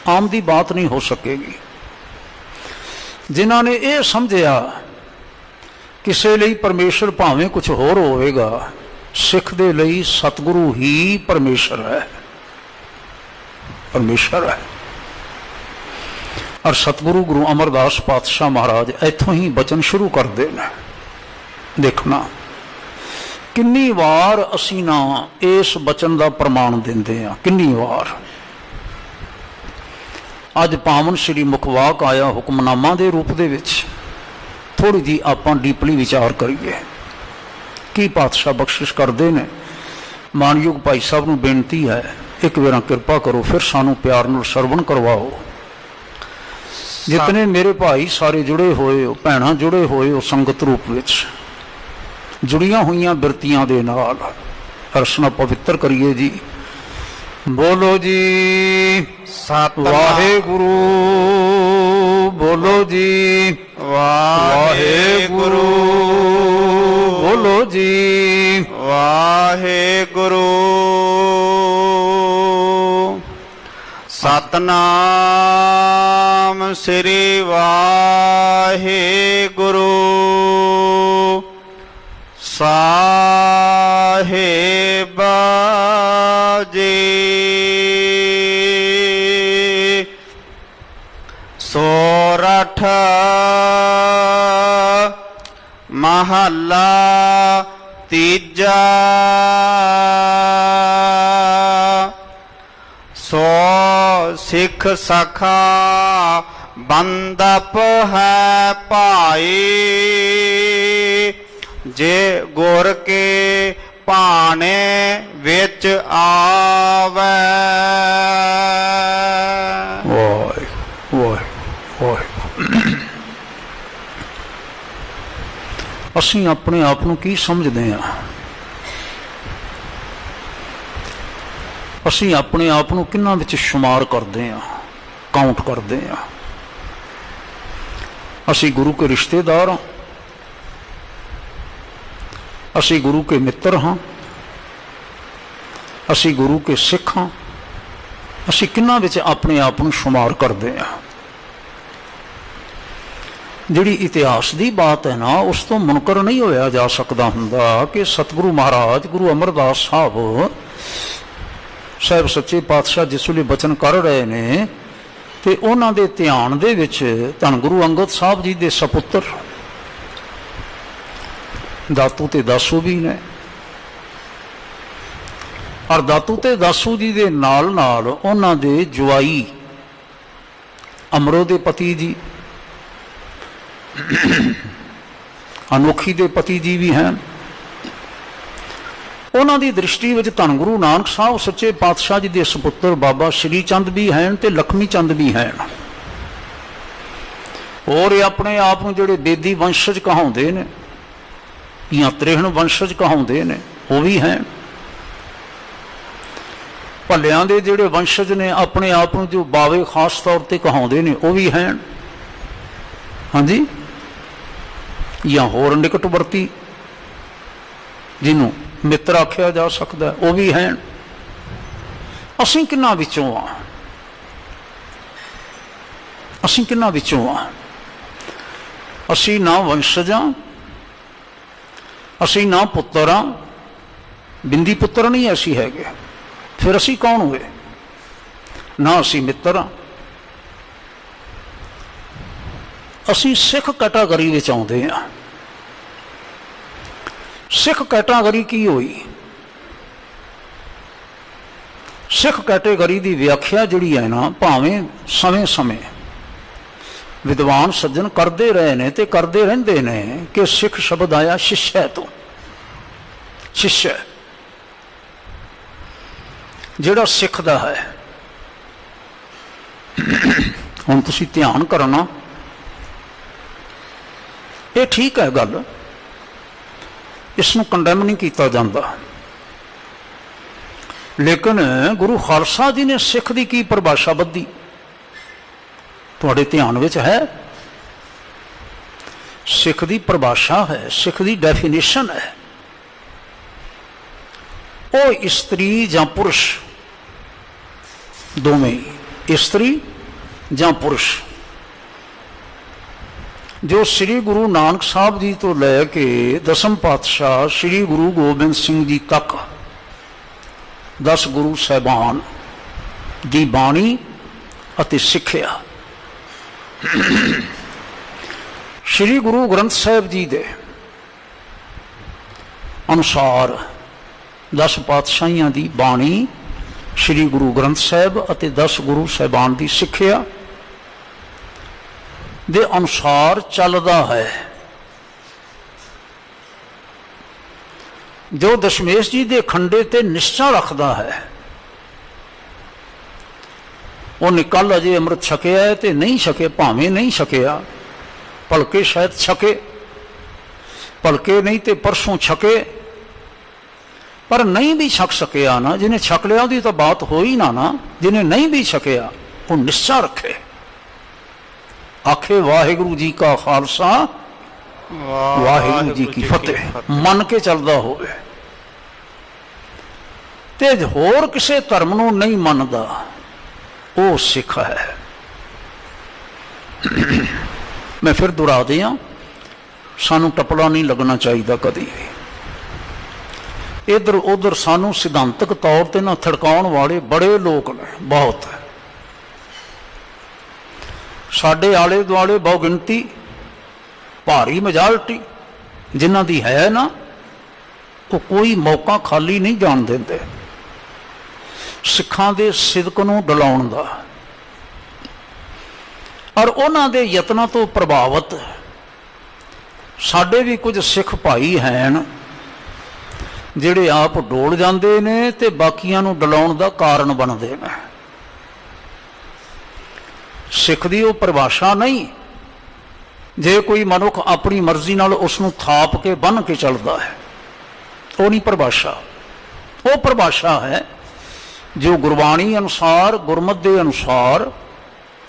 ਆਮ ਦੀ ਬਾਤ ਨਹੀਂ ਹੋ ਸਕੇਗੀ। ਜਿਨ੍ਹਾਂ ਨੇ ਇਹ ਸਮਝਿਆ ਕਿਸੇ ਲਈ ਪਰਮੇਸ਼ਰ ਭਾਵੇਂ ਕੁਝ ਹੋਰ ਹੋਵੇਗਾ, ਸਿੱਖ ਦੇ ਲਈ ਸਤਿਗੁਰੂ ਹੀ ਪਰਮੇਸ਼ਰ ਹੈ, ਪਰਮੇਸ਼ਰ ਹੈ। ਔਰ ਸਤਿਗੁਰੂ ਗੁਰੂ ਅਮਰਦਾਸ ਪਾਤਸ਼ਾਹ ਮਹਾਰਾਜ ਇੱਥੋਂ ਹੀ ਬਚਨ ਸ਼ੁਰੂ ਕਰਦੇ ਨੇ। ਦੇਖਣਾ ਕਿੰਨੀ ਵਾਰ ਅਸੀਂ ਨਾ ਇਸ ਬਚਨ ਦਾ ਪ੍ਰਮਾਣ ਦਿੰਦੇ ਹਾਂ, ਕਿੰਨੀ ਵਾਰ। ਅੱਜ ਪਾਵਨ ਸ਼੍ਰੀ ਮੁਖਵਾਕ ਆਇਆ ਹੁਕਮਨਾਮਾ ਦੇ ਰੂਪ ਦੇ ਵਿੱਚ ਥੋੜੀ ਜੀ ਆਪਾਂ ਡੀਪਲੀ ਵਿਚਾਰ ਕਰੀਏ। ਕੀ ਪਾਤਸ਼ਾਹ ਬਖਸ਼ਿਸ਼ ਕਰਦੇ ਨੇ। ਮਾਨਯੋਗ ਭਾਈ ਸਾਹਿਬ ਨੂੰ ਬੇਨਤੀ ਹੈ, ਇੱਕ ਵਾਰ ਕਿਰਪਾ ਕਰੋ, ਫਿਰ ਸਾਨੂੰ ਪਿਆਰ ਨਾਲ ਸਰਵਣ ਕਰਵਾਓ। ਜਿਤਨੇ ਮੇਰੇ ਭਾਈ ਸਾਰੇ ਜੁੜੇ ਹੋਏ ਹੋ, ਭੈਣਾਂ ਜੁੜੇ ਹੋਏ ਹੋ, ਸੰਗਤ ਰੂਪ ਵਿੱਚ ਜੁੜੀਆਂ ਹੋਈਆਂ ਬਿਰਤੀਆਂ ਦੇ ਨਾਲ ਅਰਸ਼ਨਾ ਪਵਿੱਤਰ ਕਰੀਏ ਜੀ। ਬੋਲੋ ਜੀ
ਸਤਿਨਾਮ
ਵਾਹਿਗੁਰੂ, ਬੋਲੋ ਜੀ ਵਾਹਿਗੁਰੂ, ਬੋਲੋ ਜੀ
ਵਾਹਿਗੁਰੂ। ਸਤਨਾਮ ਸ੍ਰੀ ਵਾਹਿਗੁਰੂ ਸਾਹਿਬ ਜੀ। ਸੋਰਠ ਮਹੱਲਾ ਤੀਜਾ। ਸੋ ਸਿੱਖ ਸਖਾ ਬੰਦਪ ਹੈ ਭਾਈ, ਜੇ ਗੁਰ ਕੇ ਭਾਣੇ ਵਿੱਚ ਆਵੇ।
ਵਾਹਿ ਵਾਹਿ ਵਾਹਿ। ਅਸੀਂ ਆਪਣੇ ਆਪ ਨੂੰ ਕੀ ਸਮਝਦੇ ਹਾਂ? ਅਸੀਂ ਆਪਣੇ ਆਪ ਨੂੰ ਕਿਹਨਾਂ ਵਿੱਚ ਸ਼ੁਮਾਰ ਕਰਦੇ ਹਾਂ, ਕਾਊਂਟ ਕਰਦੇ ਹਾਂ? ਅਸੀਂ ਗੁਰੂ ਕੇ ਰਿਸ਼ਤੇਦਾਰ ਹਾਂ, ਅਸੀਂ ਗੁਰੂ ਕੇ ਮਿੱਤਰ ਹਾਂ, ਅਸੀਂ ਗੁਰੂ ਕੇ ਸਿੱਖ ਹਾਂ। ਅਸੀਂ ਕਿਹਨਾਂ ਵਿੱਚ ਆਪਣੇ ਆਪ ਨੂੰ ਸ਼ੁਮਾਰ ਕਰਦੇ ਹਾਂ? ਜਿਹੜੀ ਇਤਿਹਾਸ ਦੀ ਬਾਤ ਹੈ ਨਾ, ਉਸ ਤੋਂ ਮੁਨਕਰ ਨਹੀਂ ਹੋਇਆ ਜਾ ਸਕਦਾ ਹੁੰਦਾ ਕਿ ਸਤਿਗੁਰੂ ਮਹਾਰਾਜ ਗੁਰੂ ਅਮਰਦਾਸ ਸਾਹਿਬ ਸੱਚੇ ਪਾਤਸ਼ਾਹ ਜਿਸ ਵੇਲੇ ਬਚਨ ਕਰ ਰਹੇ ਨੇ ਤੇ ਉਹਨਾਂ ਦੇ ਧਿਆਨ ਦੇ ਵਿੱਚ ਧੰਨ ਗੁਰੂ ਅੰਗਦ ਸਾਹਿਬ ਜੀ ਦੇ ਸਪੁੱਤਰ ਦਾਤੂ ਤੇ ਦਾਸੂ ਵੀ ਨੇ। ਔਰ ਦਾਤੂ ਤੇ ਦਾਸੂ ਜੀ ਦੇ ਨਾਲ ਨਾਲ ਉਹਨਾਂ ਦੇ ਜਵਾਈ ਅਮਰੋ ਦੇ ਪਤੀ ਜੀ, ਅਨੋਖੀ ਦੇ ਪਤੀ ਜੀ ਵੀ ਹਨ। ਉਹਨਾਂ ਦੀ ਦ੍ਰਿਸ਼ਟੀ ਵਿੱਚ ਧੰਨ ਗੁਰੂ ਨਾਨਕ ਸਾਹਿਬ ਸੱਚੇ ਪਾਤਸ਼ਾਹ ਜੀ ਦੇ ਸੁਪੁੱਤਰ ਬਾਬਾ ਸ਼੍ਰੀ ਚੰਦ ਵੀ ਹਨ ਤੇ ਲక్ష్ਮੀ ਚੰਦ ਵੀ ਹਨ। ਔਰ ਇਹ ਆਪਣੇ ਆਪ ਨੂੰ ਜਿਹੜੇ ਬੇਦੀ ਵੰਸ਼ਜ ਕਹਾਉਂਦੇ ਨੇ ਜਾਂ ਤ੍ਰਿਹਣ ਵੰਸ਼ਜ ਕਹਾਉਂਦੇ ਨੇ ਉਹ ਵੀ ਹਨ। ਭੱਲਿਆਂ ਦੇ ਜਿਹੜੇ ਵੰਸ਼ਜ ਨੇ ਆਪਣੇ ਆਪ ਨੂੰ ਜੋ ਬਾਵੇ ਖਾਸ ਤੌਰ ਤੇ ਕਹਾਉਂਦੇ ਨੇ ਉਹ ਵੀ ਹਨ। ਹਾਂਜੀ, ਜਾਂ ਹੋਰ ਨਿਕਟਵਰਤੀ ਜਿਹਨੂੰ ਮਿੱਤਰ ਆਖਿਆ ਜਾ ਸਕਦਾ ਉਹ ਵੀ ਹਨ। ਅਸੀਂ ਕਿਹਨਾਂ ਵਿੱਚੋਂ ਆ? ਅਸੀਂ ਕਿਹਨਾਂ ਵਿੱਚੋਂ ਆ? ਅਸੀਂ ਨਾ ਵੰਸ਼ਜ ਹਾਂ, ਅਸੀਂ ਨਾ ਪੁੱਤਰ ਹਾਂ, ਬਿੰਦੀ ਪੁੱਤਰ ਨਹੀਂ ਅਸੀਂ ਹੈਗੇ। ਫਿਰ ਅਸੀਂ ਕੌਣ ਹੋਏ? ਨਾ ਅਸੀਂ ਮਿੱਤਰ ਹਾਂ। ਅਸੀਂ ਸਿੱਖ ਕੈਟਾਗਰੀ ਵਿੱਚ ਆਉਂਦੇ ਹਾਂ। ਸਿੱਖ ਕੈਟਾਗਰੀ ਕੀ ਹੋਈ? ਸਿੱਖ ਕੈਟਾਗਰੀ ਦੀ ਵਿਆਖਿਆ ਜਿਹੜੀ ਹੈ ਨਾ, ਭਾਵੇਂ ਸਮੇਂ-ਸਮੇਂ ਵਿਦਵਾਨ ਸੱਜਣ ਕਰਦੇ ਰਹੇ ਨੇ ਤੇ ਕਰਦੇ ਰਹਿੰਦੇ ਨੇ ਕਿ ਸਿੱਖ ਸ਼ਬਦ ਆਇਆ ਸ਼ਿਸ਼ਯ ਤੋਂ। ਸ਼ਿਸ਼ਯ ਜਿਹੜਾ ਸਿੱਖ ਦਾ ਹੈ। ਹੁਣ ਤੁਸੀਂ ਧਿਆਨ ਕਰਨਾ, ਇਹ ਠੀਕ ਹੈ ਗੱਲ, ਇਸ ਨੂੰ ਕੰਡੈਮ ਨਹੀਂ ਕੀਤਾ ਜਾਂਦਾ। ਲੇਕਿਨ ਗੁਰੂ ਖਾਲਸਾ ਜੀ ਨੇ ਸਿੱਖ ਦੀ ਕੀ ਪਰਿਭਾਸ਼ਾ ਬੱਧੀ ਤੁਹਾਡੇ ਧਿਆਨ ਵਿੱਚ ਹੈ? ਸਿੱਖ ਦੀ ਪਰਿਭਾਸ਼ਾ ਹੈ, ਸਿੱਖ ਦੀ ਡੈਫੀਨੇਸ਼ਨ ਹੈ ਉਹ ਇਸਤਰੀ ਜਾਂ ਪੁਰਸ਼ ਦੋਵੇਂ ਹੀ, ਇਸਤਰੀ ਜਾਂ ਪੁਰਸ਼, ਜੋ ਸ੍ਰੀ ਗੁਰੂ ਨਾਨਕ ਸਾਹਿਬ ਜੀ ਤੋਂ ਲੈ ਕੇ ਦਸਮ ਪਾਤਸ਼ਾਹ ਸ੍ਰੀ ਗੁਰੂ ਗੋਬਿੰਦ ਸਿੰਘ ਜੀ ਤੱਕ 10 ਗੁਰੂ ਸਾਹਿਬਾਨ ਦੀ ਬਾਣੀ ਅਤੇ ਸਿੱਖਿਆ ਸ੍ਰੀ ਗੁਰੂ ਗ੍ਰੰਥ ਸਾਹਿਬ ਜੀ ਦੇ ਅਨੁਸਾਰ 10 ਪਾਤਸ਼ਾਹੀਆਂ ਦੀ ਬਾਣੀ, ਸ੍ਰੀ ਗੁਰੂ ਗ੍ਰੰਥ ਸਾਹਿਬ ਅਤੇ 10 ਗੁਰੂ ਸਾਹਿਬਾਨ ਦੀ ਸਿੱਖਿਆ ਦੇ ਅਨੁਸਾਰ ਚੱਲਦਾ ਹੈ। ਜੋ ਦਸ਼ਮੇਸ਼ ਜੀ ਦੇ ਖੰਡੇ ਤੇ ਨਿਸ਼ਚਾ ਰੱਖਦਾ ਹੈ, ਉਹਨੇ ਕੱਲ ਅਜੇ ਅੰਮ੍ਰਿਤ ਛਕਿਆ ਹੈ ਤੇ ਨਹੀਂ ਛਕੇ, ਭਾਵੇਂ ਨਹੀਂ ਛਕਿਆ, ਭਲਕੇ ਸ਼ਾਇਦ ਛਕੇ, ਭਲਕੇ ਨਹੀਂ ਤੇ ਪਰਸੋਂ ਛਕੇ, ਪਰ ਨਹੀਂ ਵੀ ਛਕ ਸਕਿਆ ਨਾ, ਜਿਹਨੇ ਛਕ ਲਿਆ ਉਹਦੀ ਤਾਂ ਬਾਤ ਹੋਈ ਨਾ, ਜਿਹਨੇ ਨਹੀਂ ਵੀ ਛਕਿਆ ਉਹ ਨਿਸ਼ਚਾ ਰੱਖੇ, ਆਖੇ ਵਾਹਿਗੁਰੂ ਜੀ ਕਾ ਖਾਲਸਾ ਵਾਹਿਗੁਰੂ ਜੀ ਕੀ ਫਤਿਹ, ਮੰਨ ਕੇ ਚੱਲਦਾ ਹੋਵੇ। ਤੇ ਹੋਰ ਕਿਸੇ ਧਰਮ ਨੂੰ ਨਹੀਂ ਮੰਨਦਾ ਉਹ ਸਿੱਖ ਹੈ। ਮੈਂ ਫਿਰ ਦੁਹਰਾ ਦਿਆਂ, ਸਾਨੂੰ ਟਪਲਾ ਨਹੀਂ ਲੱਗਣਾ ਚਾਹੀਦਾ ਕਦੀ ਵੀ। ਇੱਧਰ ਉੱਧਰ ਸਾਨੂੰ ਸਿਧਾਂਤਕ ਤੌਰ ਤੇ ਨਾ ਥੜਕਾਉਣ ਵਾਲੇ ਬੜੇ ਲੋਕ ਨੇ, ਬਹੁਤ। ਸਾਡੇ ਆਲੇ ਦੁਆਲੇ ਬਹੁ ਗਿਣਤੀ ਭਾਰੀ ਮੈਜੋਰਟੀ ਜਿਨ੍ਹਾਂ ਦੀ ਹੈ ਨਾ, ਉਹ ਕੋਈ ਮੌਕਾ ਖਾਲੀ ਨਹੀਂ ਜਾਣ ਦਿੰਦੇ ਸਿੱਖਾਂ ਦੇ ਸਿਦਕ ਨੂੰ ਡਲਾਉਣ ਦਾ। ਔਰ ਉਹਨਾਂ ਦੇ ਯਤਨਾਂ ਤੋਂ ਪ੍ਰਭਾਵਿਤ ਸਾਡੇ ਵੀ ਕੁਝ ਸਿੱਖ ਭਾਈ ਹਨ ਜਿਹੜੇ ਆਪ ਡੋਲ ਜਾਂਦੇ ਨੇ ਤੇ ਬਾਕੀਆਂ ਨੂੰ ਡਲਾਉਣ ਦਾ ਕਾਰਨ ਬਣਦੇ ਨੇ। ਸਿੱਖ ਦੀ ਉਹ ਪਰਿਭਾਸ਼ਾ ਨਹੀਂ, ਜੇ ਕੋਈ ਮਨੁੱਖ ਆਪਣੀ ਮਰਜ਼ੀ ਨਾਲ ਉਸ ਨੂੰ ਥਾਪ ਕੇ ਬੰਨ੍ਹ ਕੇ ਚੱਲਦਾ ਹੈ, ਉਹ ਨਹੀਂ ਪਰਿਭਾਸ਼ਾ। ਉਹ ਪਰਿਭਾਸ਼ਾ ਹੈ ਜੋ ਗੁਰਬਾਣੀ ਅਨੁਸਾਰ, ਗੁਰਮਤਿ ਦੇ ਅਨੁਸਾਰ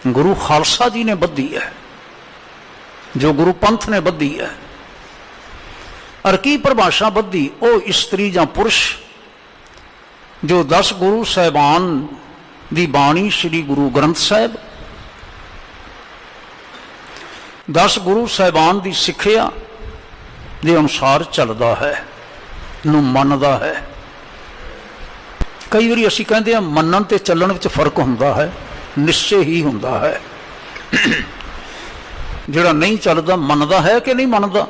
ਗੁਰੂ ਖਾਲਸਾ ਜੀ ਨੇ ਬੱਧੀ ਹੈ, ਜੋ ਗੁਰੂ ਪੰਥ ਨੇ ਬੱਧੀ ਹੈ। ਔਰ ਕੀ ਪਰਿਭਾਸ਼ਾ ਬੱਧੀ? ਉਹ ਇਸਤਰੀ ਜਾਂ ਪੁਰਸ਼ ਜੋ 10 ਗੁਰੂ ਸਾਹਿਬਾਨ ਦੀ ਬਾਣੀ ਸ੍ਰੀ ਗੁਰੂ ਗ੍ਰੰਥ ਸਾਹਿਬ, 10 ਗੁਰੂ ਸਾਹਿਬਾਨ ਦੀ ਸਿੱਖਿਆ ਦੇ ਅਨੁਸਾਰ ਚੱਲਦਾ ਹੈ, ਨੂੰ ਮੰਨਦਾ ਹੈ। ਕਈ ਵਾਰੀ ਅਸੀਂ ਕਹਿੰਦੇ ਹਾਂ ਮੰਨਣ ਤੇ ਚੱਲਣ ਵਿੱਚ ਫਰਕ ਹੁੰਦਾ ਹੈ, ਨਿਸ਼ਚੇ ਹੀ ਹੁੰਦਾ ਹੈ। ਜਿਹੜਾ ਨਹੀਂ ਚੱਲਦਾ ਮੰਨਦਾ ਹੈ ਕਿ ਨਹੀਂ ਮੰਨਦਾ?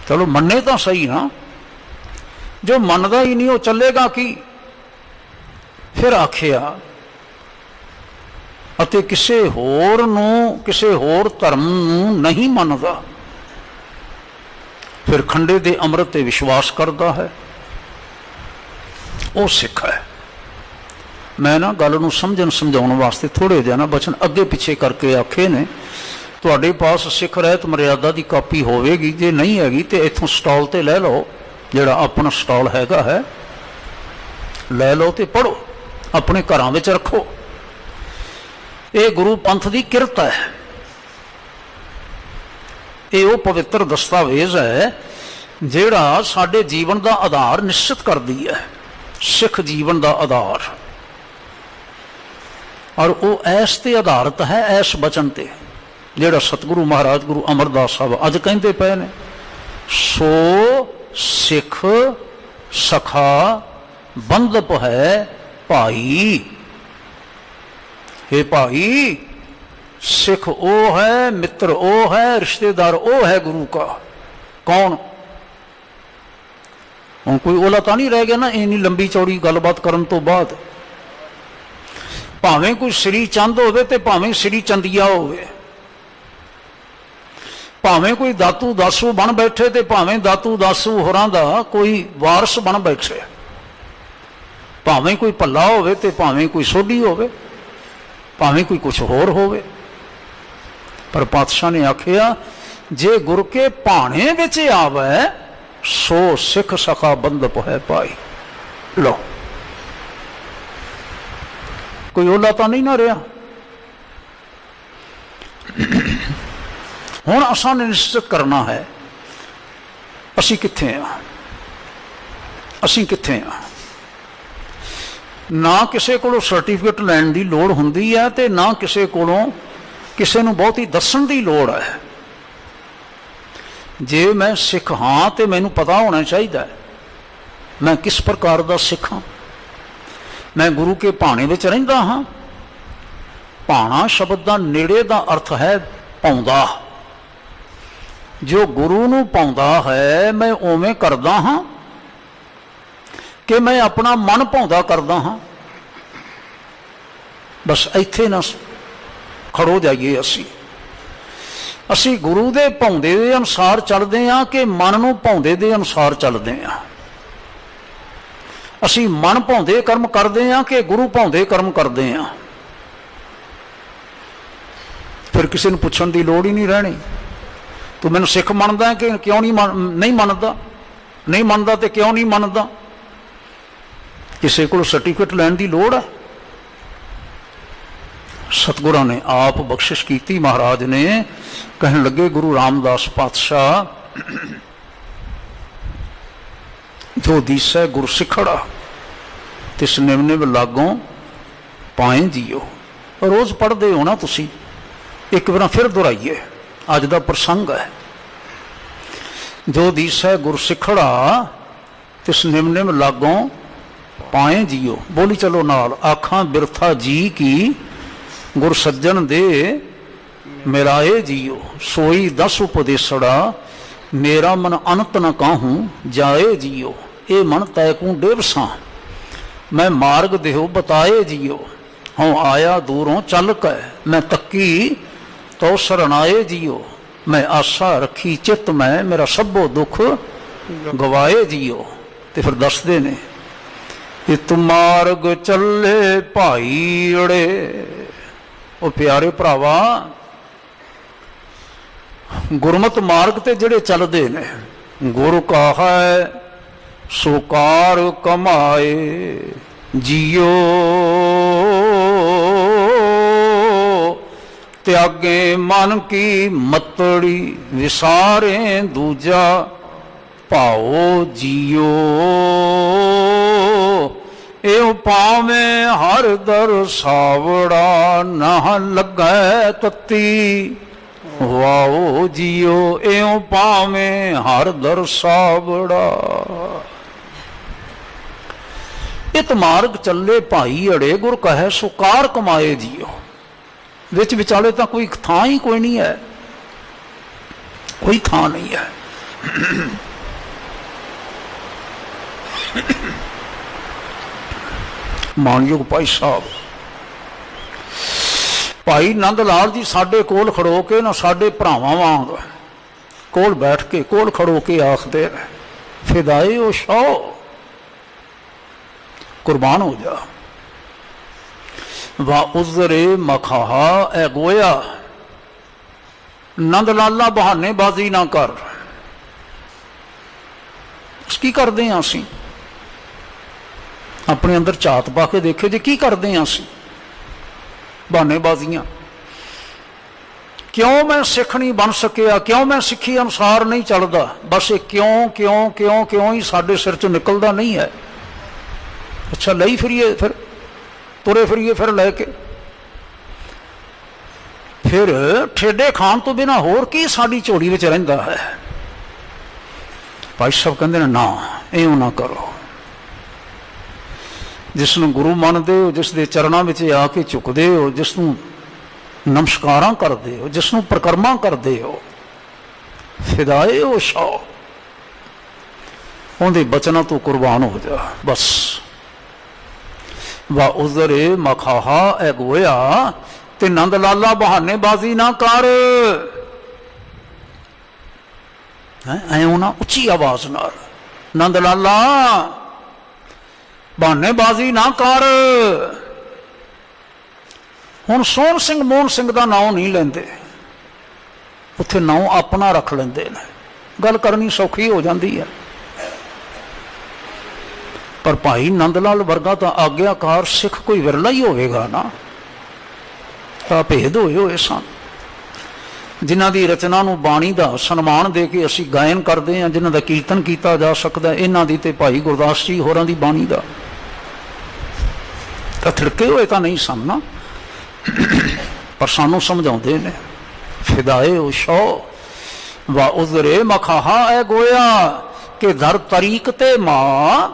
ਚਲੋ ਮੰਨੇ ਤਾਂ ਸਹੀ ਨਾ, ਜੋ ਮੰਨਦਾ ਹੀ ਨਹੀਂ ਉਹ ਚੱਲੇਗਾ ਕੀ? ਫਿਰ ਆਖਿਆ ਅਤੇ ਕਿਸੇ ਹੋਰ ਨੂੰ, ਕਿਸੇ ਹੋਰ ਧਰਮ ਨੂੰ ਨਹੀਂ ਮੰਨਦਾ, ਫਿਰ ਖੰਡੇ ਦੇ ਅੰਮ੍ਰਿਤ ਤੇ ਵਿਸ਼ਵਾਸ ਕਰਦਾ ਹੈ, ਉਹ ਸਿੱਖ ਹੈ। ਮੈਂ ਨਾ ਗੱਲ ਨੂੰ ਸਮਝਾਉਣ ਵਾਸਤੇ ਥੋੜੇ ਜਿਹਾ ਨਾ ਬਚਨ ਅੱਗੇ ਪਿੱਛੇ ਕਰਕੇ ਆਖੇ ਨੇ। ਤੁਹਾਡੇ ਪਾਸ ਸਿੱਖ ਰਹਿਤ ਮਰਿਆਦਾ ਦੀ ਕਾਪੀ ਹੋਵੇਗੀ, ਜੇ ਨਹੀਂ ਹੈਗੀ ਤੇ ਇੱਥੋਂ ਸਟਾਲ ਤੇ ਲੈ ਲਓ, ਜਿਹੜਾ ਆਪਣਾ ਸਟਾਲ ਹੈਗਾ ਹੈ ਲੈ ਲਓ ਤੇ ਪੜ੍ਹੋ, ਆਪਣੇ ਘਰਾਂ ਵਿੱਚ ਰੱਖੋ। ਇਹ ਗੁਰੂ ਪੰਥ ਦੀ ਕਿਰਤ ਹੈ, ਇਹ ਉਹ ਪਵਿੱਤਰ ਦਸਤਾਵੇਜ਼ ਹੈ ਜਿਹੜਾ ਸਾਡੇ ਜੀਵਨ ਦਾ ਆਧਾਰ ਨਿਸ਼ਚਿਤ ਕਰਦੀ ਹੈ, ਸਿੱਖ ਜੀਵਨ ਦਾ ਆਧਾਰ। ਔਰ ਉਹ ਐਸ ਤੇ ਆਧਾਰਿਤ ਹੈ, ਐਸ ਬਚਨ ਤੇ ਜਿਹੜਾ ਸਤਿਗੁਰੂ ਮਹਾਰਾਜ ਗੁਰੂ ਅਮਰਦਾਸ ਸਾਹਿਬ ਅੱਜ ਕਹਿੰਦੇ ਪਏ ਨੇ, ਸੋ ਸਿੱਖ ਸਖਾ ਬੰਧਪ ਹੈ ਭਾਈ। हे ਭਾਈ, ਸਿੱਖ ਉਹ ਹੈ, ਮਿੱਤਰ ਉਹ ਹੈ, ਰਿਸ਼ਤੇਦਾਰ ਉਹ ਹੈ ਗੁਰੂ ਕਾ। ਕੌਣ? ਹੁਣ ਕੋਈ ਉਹਲਾ ਤਾਂ ਨਹੀਂ ਰਹਿ ਗਿਆ ਨਾ ਇੰਨੀ ਲੰਬੀ ਚੌੜੀ ਗੱਲਬਾਤ ਕਰਨ ਤੋਂ ਬਾਅਦ। ਭਾਵੇਂ ਕੋਈ ਸ੍ਰੀ ਚੰਦ ਹੋਵੇ ਤੇ ਭਾਵੇਂ ਸ੍ਰੀ ਚੰਦੀਆ ਹੋਵੇ, ਭਾਵੇਂ ਕੋਈ ਦਾਤੂ ਦਾਸੂ ਬਣ ਬੈਠੇ ਤੇ ਭਾਵੇਂ ਦਾਤੂ ਦਾਸੂ ਹੋਰਾਂ ਦਾ ਕੋਈ ਵਾਰਸ ਬਣ ਬੈਠੇ, ਭਾਵੇਂ ਕੋਈ ਭੱਲਾ ਹੋਵੇ ਤੇ ਭਾਵੇਂ ਕੋਈ ਸੋਢੀ ਹੋਵੇ, ਭਾਵੇਂ ਕੋਈ ਕੁਛ ਹੋਰ ਹੋਵੇ, ਪਰ ਪਾਤਸ਼ਾਹ ਨੇ ਆਖਿਆ ਜੇ ਗੁਰ ਕੇ ਭਾਣੇ ਵਿੱਚ ਆਵੇ ਸੋ ਸਿੱਖ ਸਖਾ ਬੰਧਪ ਹੈ ਭਾਈ। ਲੋ ਕੋਈ ਉਹਲਾ ਤਾਂ ਨਹੀਂ ਨਾ ਰਿਹਾ। ਹੁਣ ਅਸਾਂ ਨੇ ਨਿਸ਼ਚਿਤ ਕਰਨਾ ਹੈ ਅਸੀਂ ਕਿੱਥੇ ਆ, ਅਸੀਂ ਕਿੱਥੇ ਆ। ਨਾ ਕਿਸੇ ਕੋਲੋਂ ਸਰਟੀਫਿਕੇਟ ਲੈਣ ਦੀ ਲੋੜ ਹੁੰਦੀ ਹੈ ਤੇ ਨਾ ਕਿਸੇ ਕੋਲੋਂ ਕਿਸੇ ਨੂੰ ਬਹੁਤੀ ਦੱਸਣ ਦੀ ਲੋੜ ਹੈ। ਜੇ ਮੈਂ ਸਿੱਖ ਹਾਂ ਤੇ ਮੈਨੂੰ ਪਤਾ ਹੋਣਾ ਚਾਹੀਦਾ ਹੈ ਮੈਂ ਕਿਸ ਪ੍ਰਕਾਰ ਦਾ ਸਿੱਖ ਹਾਂ। ਮੈਂ ਗੁਰੂ ਕੇ ਭਾਣੇ ਵਿੱਚ ਰਹਿੰਦਾ ਹਾਂ। ਭਾਣਾ ਸ਼ਬਦ ਦਾ ਨੇੜੇ ਦਾ ਅਰਥ ਹੈ ਪਾਉਂਦਾ। ਜੋ ਗੁਰੂ ਨੂੰ ਪਾਉਂਦਾ ਹੈ ਮੈਂ ਉਵੇਂ ਕਰਦਾ ਹਾਂ ਕਿ ਮੈਂ ਆਪਣਾ ਮਨ ਭਾਉਂਦਾ ਕਰਦਾ ਹਾਂ। ਬਸ ਇੱਥੇ ਨਾ ਖੜੋ ਜਾਈਏ। ਅਸੀਂ ਗੁਰੂ ਦੇ ਭਾਉਂਦੇ ਦੇ ਅਨੁਸਾਰ ਚੱਲਦੇ ਹਾਂ ਕਿ ਮਨ ਨੂੰ ਭਾਉਂਦੇ ਦੇ ਅਨੁਸਾਰ ਚੱਲਦੇ ਹਾਂ। ਅਸੀਂ ਮਨ ਭਾਉਂਦੇ ਕਰਮ ਕਰਦੇ ਹਾਂ ਕਿ ਗੁਰੂ ਭਾਉਂਦੇ ਕਰਮ ਕਰਦੇ ਹਾਂ। ਫਿਰ ਕਿਸੇ ਨੂੰ ਪੁੱਛਣ ਦੀ ਲੋੜ ਹੀ ਨਹੀਂ ਰਹਿਣੀ। ਤੂੰ ਮੈਨੂੰ ਸਿੱਖ ਮੰਨਦਾ ਕਿ ਕਿਉਂ ਨਹੀਂ ਮੰਨਦਾ? ਨਹੀਂ ਮੰਨਦਾ ਤੇ ਕਿਉਂ ਨਹੀਂ ਮੰਨਦਾ? ਕਿਸੇ ਕੋਲ ਸਰਟੀਫਿਕੇਟ ਲੈਣ ਦੀ ਲੋੜ ਹੈ? ਸਤਿਗੁਰਾਂ ਨੇ ਆਪ ਬਖਸ਼ਿਸ਼ ਕੀਤੀ। ਮਹਾਰਾਜ ਨੇ ਕਹਿਣ ਲੱਗੇ, ਗੁਰੂ ਰਾਮਦਾਸ ਪਾਤਸ਼ਾਹ, ਜੋ ਦੀਸੈ ਗੁਰ ਸਿੱਖੜਾ ਤਿਸ ਨਿਵ ਨਿਵ ਲਾਗੋਂ ਪਾਏ ਜੀਓ। ਰੋਜ਼ ਪੜ੍ਹਦੇ ਹੋ ਨਾ ਤੁਸੀਂ, ਇੱਕ ਵਾਰ ਫਿਰ ਦੁਹਰਾਈਏ, ਅੱਜ ਦਾ ਪ੍ਰਸੰਗ ਹੈ। ਜੋ ਦੀਸੈ ਗੁਰ ਸਿੱਖੜਾ ਤਿਸ ਨਿਵ ਨਿਵ ਲਾਗੋਂ ਪਾਏ ਜੀਓ। ਬੋਲੀ ਚਲੋ ਨਾਲ। ਆਖਾਂ ਬਿਰਥਾ ਜੀ ਕੀ ਗੁਰ ਸੱਜਣ ਦੇ ਮਿਲਾਏ ਜੀਓ। ਸੋਈ ਦਸ ਉਪਦੇਸੜਾ ਮੇਰਾ ਮਨ ਅਨੰਤ ਨ ਕਾਹੂੰ ਜਾਏ ਜੀਓ। ਇਹ ਮਨ ਤੈਕੂ ਡੇਵਸਾਂ ਮੈਂ ਮਾਰਗ ਦੇਹੋ ਬਤਾਏ ਜੀਓ। ਹਉ ਆਇਆ ਦੂਰੋਂ ਚੱਲ ਕੇ ਮੈਂ ਤੱਕੀ ਤੋ ਸਰਣਾਏ ਜੀਓ। ਮੈਂ ਆਸਾ ਰੱਖੀ ਚਿੱਤ ਮੈਂ ਮੇਰਾ ਸਭੋ ਦੁੱਖ ਗਵਾਏ ਜੀਓ। ਤੇ ਫਿਰ ਦੱਸਦੇ ਨੇ, ਇਹ ਤੁ ਮਾਰਗ ਚੱਲੇ ਭਾਈ ਅੜੇ। ਉਹ ਪਿਆਰੇ ਭਰਾਵਾ, ਗੁਰਮਤਿ ਮਾਰਗ ਤੇ ਜਿਹੜੇ ਚੱਲਦੇ ਨੇ, ਗੁਰੂ ਕਹਾਇ ਸੋ ਕਾਰ ਕਮਾਏ ਜੀਓ। ਤਿਆਗੇ ਮਨ ਕੀ ਮਤੜੀ ਵਿਸਾਰੇ ਦੂਜਾ ਭਾਓ ਜੀਓ। ਇਹ ਪਾਵੇਂ ਹਰ ਦਰ ਸਾਵੜਾ ਨਾ ਲੱਗੈ ਤਤੀ ਵਾਓ ਜੀਓ। ਇਹ ਪਾਵੇਂ ਹਰ ਦਰ ਸਾਵੜਾ। ਇਤ ਮਾਰਗ ਚੱਲੇ ਭਾਈ ਅੜੇ ਗੁਰ ਕਹੈ ਸੋ ਕਾਰ ਕਮਾਏ ਜੀਓ। ਵਿੱਚ ਵਿਚਾਲੇ ਤਾਂ ਕੋਈ ਥਾਂ ਹੀ ਕੋਈ ਨਹੀਂ ਹੈ, ਕੋਈ ਥਾਂ ਨਹੀਂ ਹੈ। ਮਾਨਯੋਗ ਭਾਈ ਸਾਹਿਬ ਭਾਈ ਨੰਦ ਲਾਲ ਜੀ ਸਾਡੇ ਕੋਲ ਖੜੋ ਕੇ ਨਾ, ਸਾਡੇ ਭਰਾਵਾਂ ਵਾਂਗ ਕੋਲ ਬੈਠ ਕੇ ਕੋਲ ਖੜੋ ਕੇ ਆਖਦੇ, ਫਿਦਾਏ ਉਹ ਸ਼ਾਹ ਕੁਰਬਾਨ ਹੋ ਜਾ। ਵਾ ਉਜ਼ਰੇ ਮਖਾਹਾ ਐ ਗੋਇਆ। ਨੰਦ ਲਾਲਾ ਬਹਾਨੇ ਬਾਜ਼ੀ ਨਾ ਕਰ। ਕੀ ਕਰਦੇ ਹਾਂ ਅਸੀਂ? ਆਪਣੇ ਅੰਦਰ ਝਾਤ ਪਾ ਕੇ ਦੇਖੇ ਜੇ ਕੀ ਕਰਦੇ ਹਾਂ ਅਸੀਂ? ਬਹਾਨੇਬਾਜ਼ੀਆਂ। ਕਿਉਂ ਮੈਂ ਸਿੱਖ ਨਹੀਂ ਬਣ ਸਕਿਆ? ਕਿਉਂ ਮੈਂ ਸਿੱਖੀ ਅਨੁਸਾਰ ਨਹੀਂ ਚੱਲਦਾ? ਬਸ ਇਹ ਕਿਉਂ ਕਿਉਂ ਕਿਉਂ ਕਿਉਂ ਹੀ ਸਾਡੇ ਸਿਰ ਚੋਂ ਨਿਕਲਦਾ ਨਹੀਂ ਹੈ। ਅੱਛਾ, ਲਈ ਫਿਰੀਏ, ਫਿਰ ਤੁਰੇ ਫਿਰੀਏ, ਫਿਰ ਲੈ ਕੇ ਫਿਰ ਠੇਡੇ ਖਾਣ ਤੋਂ ਬਿਨਾਂ ਹੋਰ ਕੀ ਸਾਡੀ ਝੋਲੀ ਵਿੱਚ ਰਹਿੰਦਾ ਹੈ? ਭਾਈ ਸਾਹਿਬ ਕਹਿੰਦੇ ਨੇ, ਨਾ ਇਉਂ ਨਾ ਕਰੋ। ਜਿਸ ਨੂੰ ਗੁਰੂ ਮੰਨਦੇ ਹੋ, ਜਿਸ ਦੇ ਚਰਨਾਂ ਵਿੱਚ ਆ ਕੇ ਝੁਕਦੇ ਹੋ, ਜਿਸ ਨੂੰ ਨਮਸਕਾਰਾਂ ਕਰਦੇ ਹੋ, ਜਿਸ ਨੂੰ ਪ੍ਰਕਰਮਾ ਕਰਦੇ ਹੋ, ਫਿਦਾਏ ਹੋ ਸ਼ਾਹ, ਉਹਦੇ ਬਚਨਾਂ ਤੋਂ ਕੁਰਬਾਨ ਹੋ ਜਾ। ਬਸ ਵਾ ਉਜ਼ਰੇ ਮਖਾਹਾ ਐ ਗੋਇਆ। ਤੇ ਨੰਦ ਲਾਲਾ ਬਹਾਨੇਬਾਜ਼ੀ ਨਾ ਕਰ। ਐਉਂ ਨਾ ਉੱਚੀ ਆਵਾਜ਼ ਨਾਲ, ਨੰਦ ਲਾਲਾ ਬਹਾਨੇਬਾਜ਼ੀ ਨਾ ਕਰ। ਹੁਣ ਸੋਹਣ ਸਿੰਘ ਮੋਹਨ ਸਿੰਘ ਦਾ ਨਾਂ ਨਹੀਂ ਲੈਂਦੇ, ਉੱਥੇ ਨਾਂ ਆਪਣਾ ਰੱਖ ਲੈਂਦੇ ਨੇ। ਗੱਲ ਕਰਨੀ ਸੌਖੀ ਹੋ ਜਾਂਦੀ ਹੈ। ਪਰ ਭਾਈ ਨੰਦ ਲਾਲ ਵਰਗਾ ਤਾਂ ਆਗਿਆਕਾਰ ਸਿੱਖ ਕੋਈ ਵਿਰਲਾ ਹੀ ਹੋਵੇਗਾ ਨਾ। ਤਾਂ ਭੇਦ ਹੋਏ ਸਨ, ਜਿਨ੍ਹਾਂ ਦੀ ਰਚਨਾ ਨੂੰ ਬਾਣੀ ਦਾ ਸਨਮਾਨ ਦੇ ਕੇ ਅਸੀਂ ਗਾਇਨ ਕਰਦੇ ਹਾਂ, ਜਿਨ੍ਹਾਂ ਦਾ ਕੀਰਤਨ ਕੀਤਾ ਜਾ ਸਕਦਾ। ਇਹਨਾਂ ਦੀ ਤੇ ਭਾਈ ਗੁਰਦਾਸ ਜੀ ਹੋਰਾਂ ਦੀ ਬਾਣੀ ਦਾ ਤਾਂ ਥਿੜਕੇ ਹੋਏ ਤਾਂ ਨਹੀਂ ਸਨ ਨਾ, ਪਰ ਸਾਨੂੰ ਸਮਝਾਉਂਦੇ ਨੇ ਫਿਦਾਏ ਉਹ ਸ਼ੋ ਵਾ ਉਜ਼ਰੇ ਮਖਾਹਾ ਐ ਗੋਇਆ ਕਿ ਦਰ ਤਰੀਕ ਤੇ ਮਾਂ।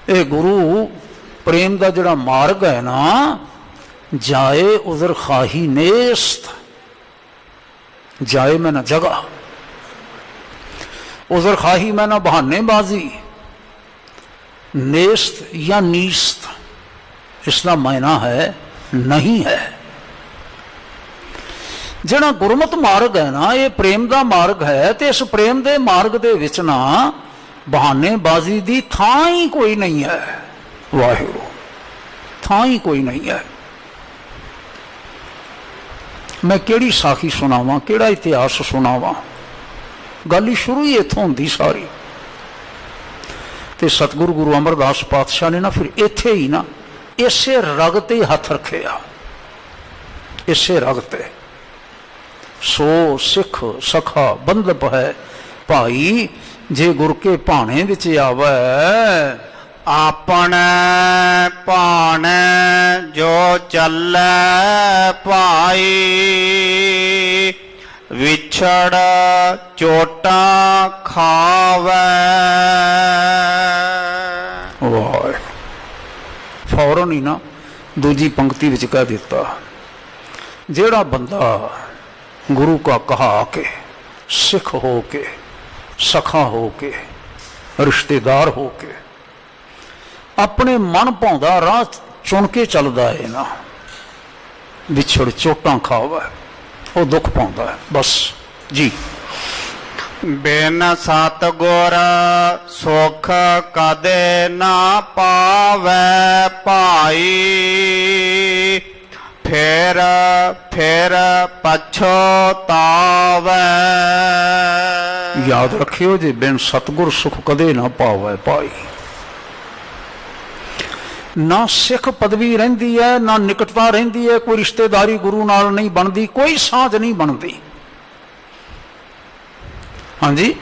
ਇਹ ਗੁਰੂ ਪ੍ਰੇਮ ਦਾ ਜਿਹੜਾ ਮਾਰਗ ਹੈ ਨਾ, ਜਾਏ ਉਜ਼ਰ ਖਾਹੀ ਨੇਸਤ, ਜਾਏ ਮੈਂ ਨਾ ਜਗ੍ਹਾ, उजर खाही में ना बहानेबाजी, नेस्त या नीस्त, इसका मायना है नहीं है। जिहड़ा गुरमत मार्ग है ना, ये प्रेम का मार्ग है, तो इस प्रेम के मार्ग दे विच ना बहानेबाजी की थां ही कोई नहीं है। वाहिगुरू, थां ही कोई नहीं है। मैं केड़ी साखी सुनावां, केड़ा इतिहास सुनावां, गल ही शुरू ही इत्थों होंदी सारी। तो सतगुरु गुरु अमरदास पातशाह ने ना फिर इत्थे ही ना इसे रग ते हथ रखे आ, इसे रग ते। सो सिख सखा बंधप है भाई, जे गुर के भाने विच आवे।
आपने भाने जो चले भाई, विछड़ चोटा खावे।
वाह, फौरन ही ना दूजी पंक्ति विच कह दिता, जेड़ा बंदा गुरु का कहा के सिख हो के सखा हो के रिश्तेदार हो के अपने मन भाउंदा राह चुन के चलदा है ना, विछड़ चोटा खावे, वो दुख पाउंदा है। बस जी।
बिन सतगुर सुख कदे ना पावे भाई, फिर पछतावे।
याद रखियो जे बिन सतगुर सुख कदे ना पावे भाई। ना सिख पदवी रहिंदी है, ना निकटता रहिंदी है, कोई रिश्तेदारी गुरु नाल नहीं बनती, कोई सांझ नहीं बनती। हाँ जी,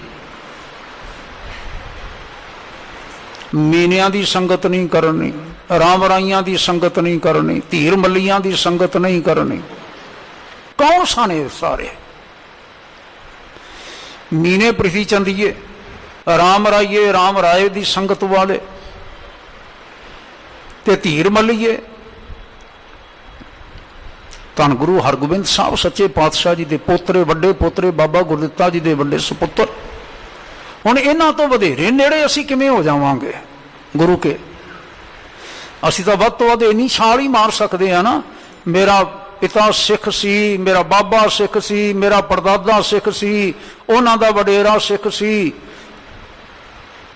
मीनिया की संगत नहीं करनी, राम राइया की संगत नहीं करनी, धीर मलिया की संगत नहीं करनी। कौन साने सारे? मीने प्रीति चंदीए, राम राइए राम राय की संगत वाले ते धीर मलीए। धन गुरु हरगोबिंद साहब सच्चे पातशाह जी के पोतरे, वड्डे पोतरे बाबा गुरदित्ता जी के वड्डे सपुत्र। हुण इन्हां तो वधेरे नेड़े असीं किवें हो जावांगे गुरु के? असीं तां वध तों वध इन्नी छाल ही मार सकते हैं ना, मेरा पिता सिख सी, मेरा बाबा सिख सी, मेरा परदादा सिख सी, उन्हां दा वडेरा सिख सी,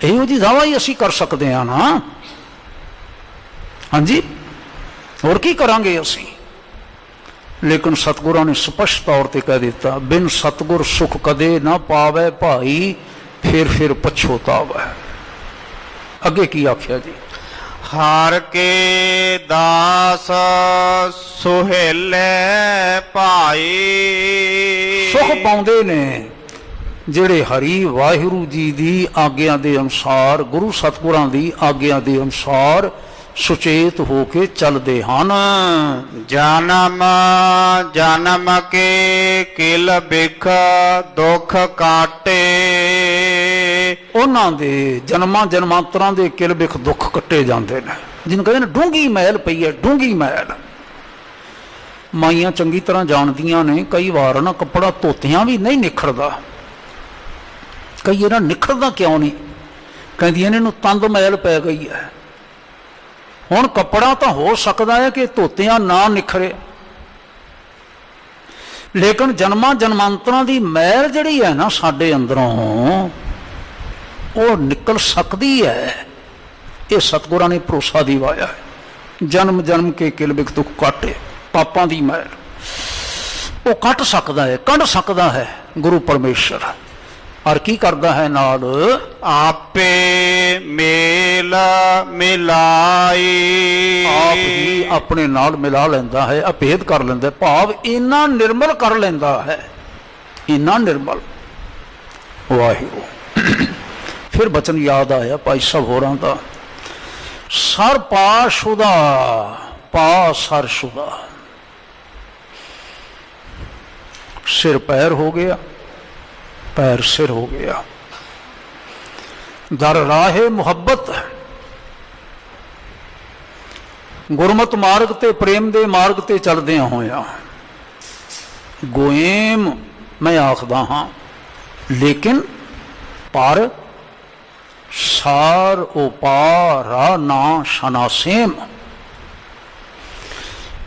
इहो जी दावा ही असीं कर सकते हैं ना। हाँ जी, होर की करांगे असीं? लेकिन सतगुरां ने स्पष्ट तौर पर कह दिता, बिन सतगुर सुख कदे ना पावे भाई, फिर पछोतावे। अगे की आख्या जी?
हर के दास सुहेले भाई।
सुख पाउंदे ने ਜਿਹੜੇ हरि वाहिगुरू जी की आग्या के अनुसार, गुरु सतगुरां की आग्या के अनुसार सुचेत होके चलते हैं।
जन्म जन्म के किल बिख दुख काटे।
उन्हां दे जन्मां जन्मांतरां दे किल बिख दुख कट्टे जाते हैं। जिन्हें कहते हैं डूंगी मैल पई है, डूंगी मैल। माइयां चंगी तरह जानदियां ने, कई बार ना कपड़ा धोतियां भी नहीं निखरदा। कई ना निखरदा क्यों नहीं? कहदियां ने इहनूं तंद मैल पै गई है। हुण कपड़ा तो हो सकता है कि धोतियां ना निखरे, लेकिन जन्मां जन्मांतरां दी मैल जिहड़ी है ना साडे अंदरों, वो निकल सकती है। ये सतगुरां ने भरोसा दिवाया है। जन्म जन्म के किल बिख दुख काटे, पापां दी मैल वो कट सकता है, कढ़ सकता है गुरु परमेश्वर। और की करता है नाल?
आपे मेल मिलाई।
आप ही अपने नाल मिला लेंदा है, अभेद कर लेंदा है, भाव इन्ना निर्मल कर लेंदा है, इन्ना निर्मल। वाहिगुरू। फिर बचन याद आया भाई साहब होरां दा, ਸਰ ਪਾਸ਼ੁਦਾ, ਪਾ ਸਰਸ਼ੁਦਾ, ਸਿਰ ਪੈਰ ਹੋ ਗਿਆ, ਪੈਰ ਸਿਰ ਹੋ ਗਿਆ। ਦਰ ਰਾਹੇ ਮੁਹੱਬਤ, ਗੁਰਮਤ ਮਾਰਗ ਤੇ ਪ੍ਰੇਮ ਦੇ ਮਾਰਗ ਤੇ ਚੱਲਦਿਆਂ ਹੋਇਆ ਗੋਏਮ ਮੈਂ ਆਖਦਾ ਹਾਂ, ਲੇਕਿਨ ਪਰ ਸਾਰ ਉਪਾਰਾ ਨਾ ਸ਼ਨਾਸੇਮ।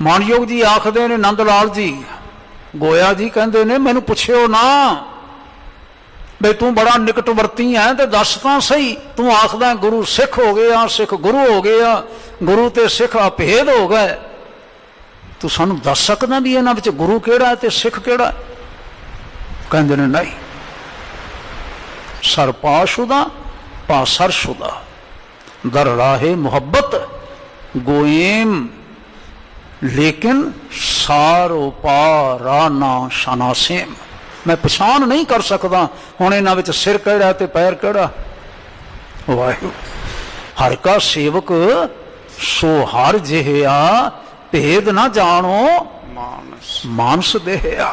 ਮਾਨਯੋਗ ਜੀ ਆਖਦੇ ਨੇ, ਨੰਦ ਲਾਲ ਜੀ ਗੋਇਆ ਜੀ ਕਹਿੰਦੇ ਨੇ, ਮੈਨੂੰ ਪੁੱਛਿਓ ਨਾ ਬਈ ਤੂੰ ਬੜਾ ਨਿਕਟਵਰਤੀ ਹੈ ਤੇ ਦੱਸ ਤਾਂ ਸਹੀ, ਤੂੰ ਆਖਦਾ ਗੁਰੂ ਸਿੱਖ ਹੋ ਗਿਆ, ਸਿੱਖ ਗੁਰੂ ਹੋ ਗਿਆ, ਗੁਰੂ ਤੇ ਸਿੱਖ ਅਭੇਦ ਹੋ ਗਏ, ਤੂੰ ਸਾਨੂੰ ਦੱਸ ਸਕਦਾ ਵੀ ਇਹਨਾਂ ਵਿੱਚ ਗੁਰੂ ਕਿਹੜਾ ਤੇ ਸਿੱਖ ਕਿਹੜਾ? ਕਹਿੰਦੇ ਨੇ ਨਹੀਂ, ਸਰ ਪਾਸ਼ੁਦਾ ਪਾ ਸਰਸ਼ੁਦਾ, ਦਰ ਰਾਹੇ ਮੁਹੱਬਤ ਗੋਏਮ, ਲੇਕਿਨ ਸਾਰੋ ਪਾਰਾ ਨਾ ਸ਼ਨਾਸੇਮ। ਮੈਂ ਪਛਾਣ ਨਹੀਂ ਕਰ ਸਕਦਾ ਹੁਣ ਇਹਨਾਂ ਵਿੱਚ ਸਿਰ ਕਿਹੜਾ ਤੇ ਪੈਰ ਕਿਹੜਾ। ਵਾਹਿਗੁਰੂ ਹਰ ਕਾ ਸੇਵਕ ਸੋ ਹਰ ਜਿਹਾ, ਭੇਦ ਨਾ ਜਾਣੋ
ਮਾਨਸ
ਮਾਨਸ ਦੇਹਿਆ।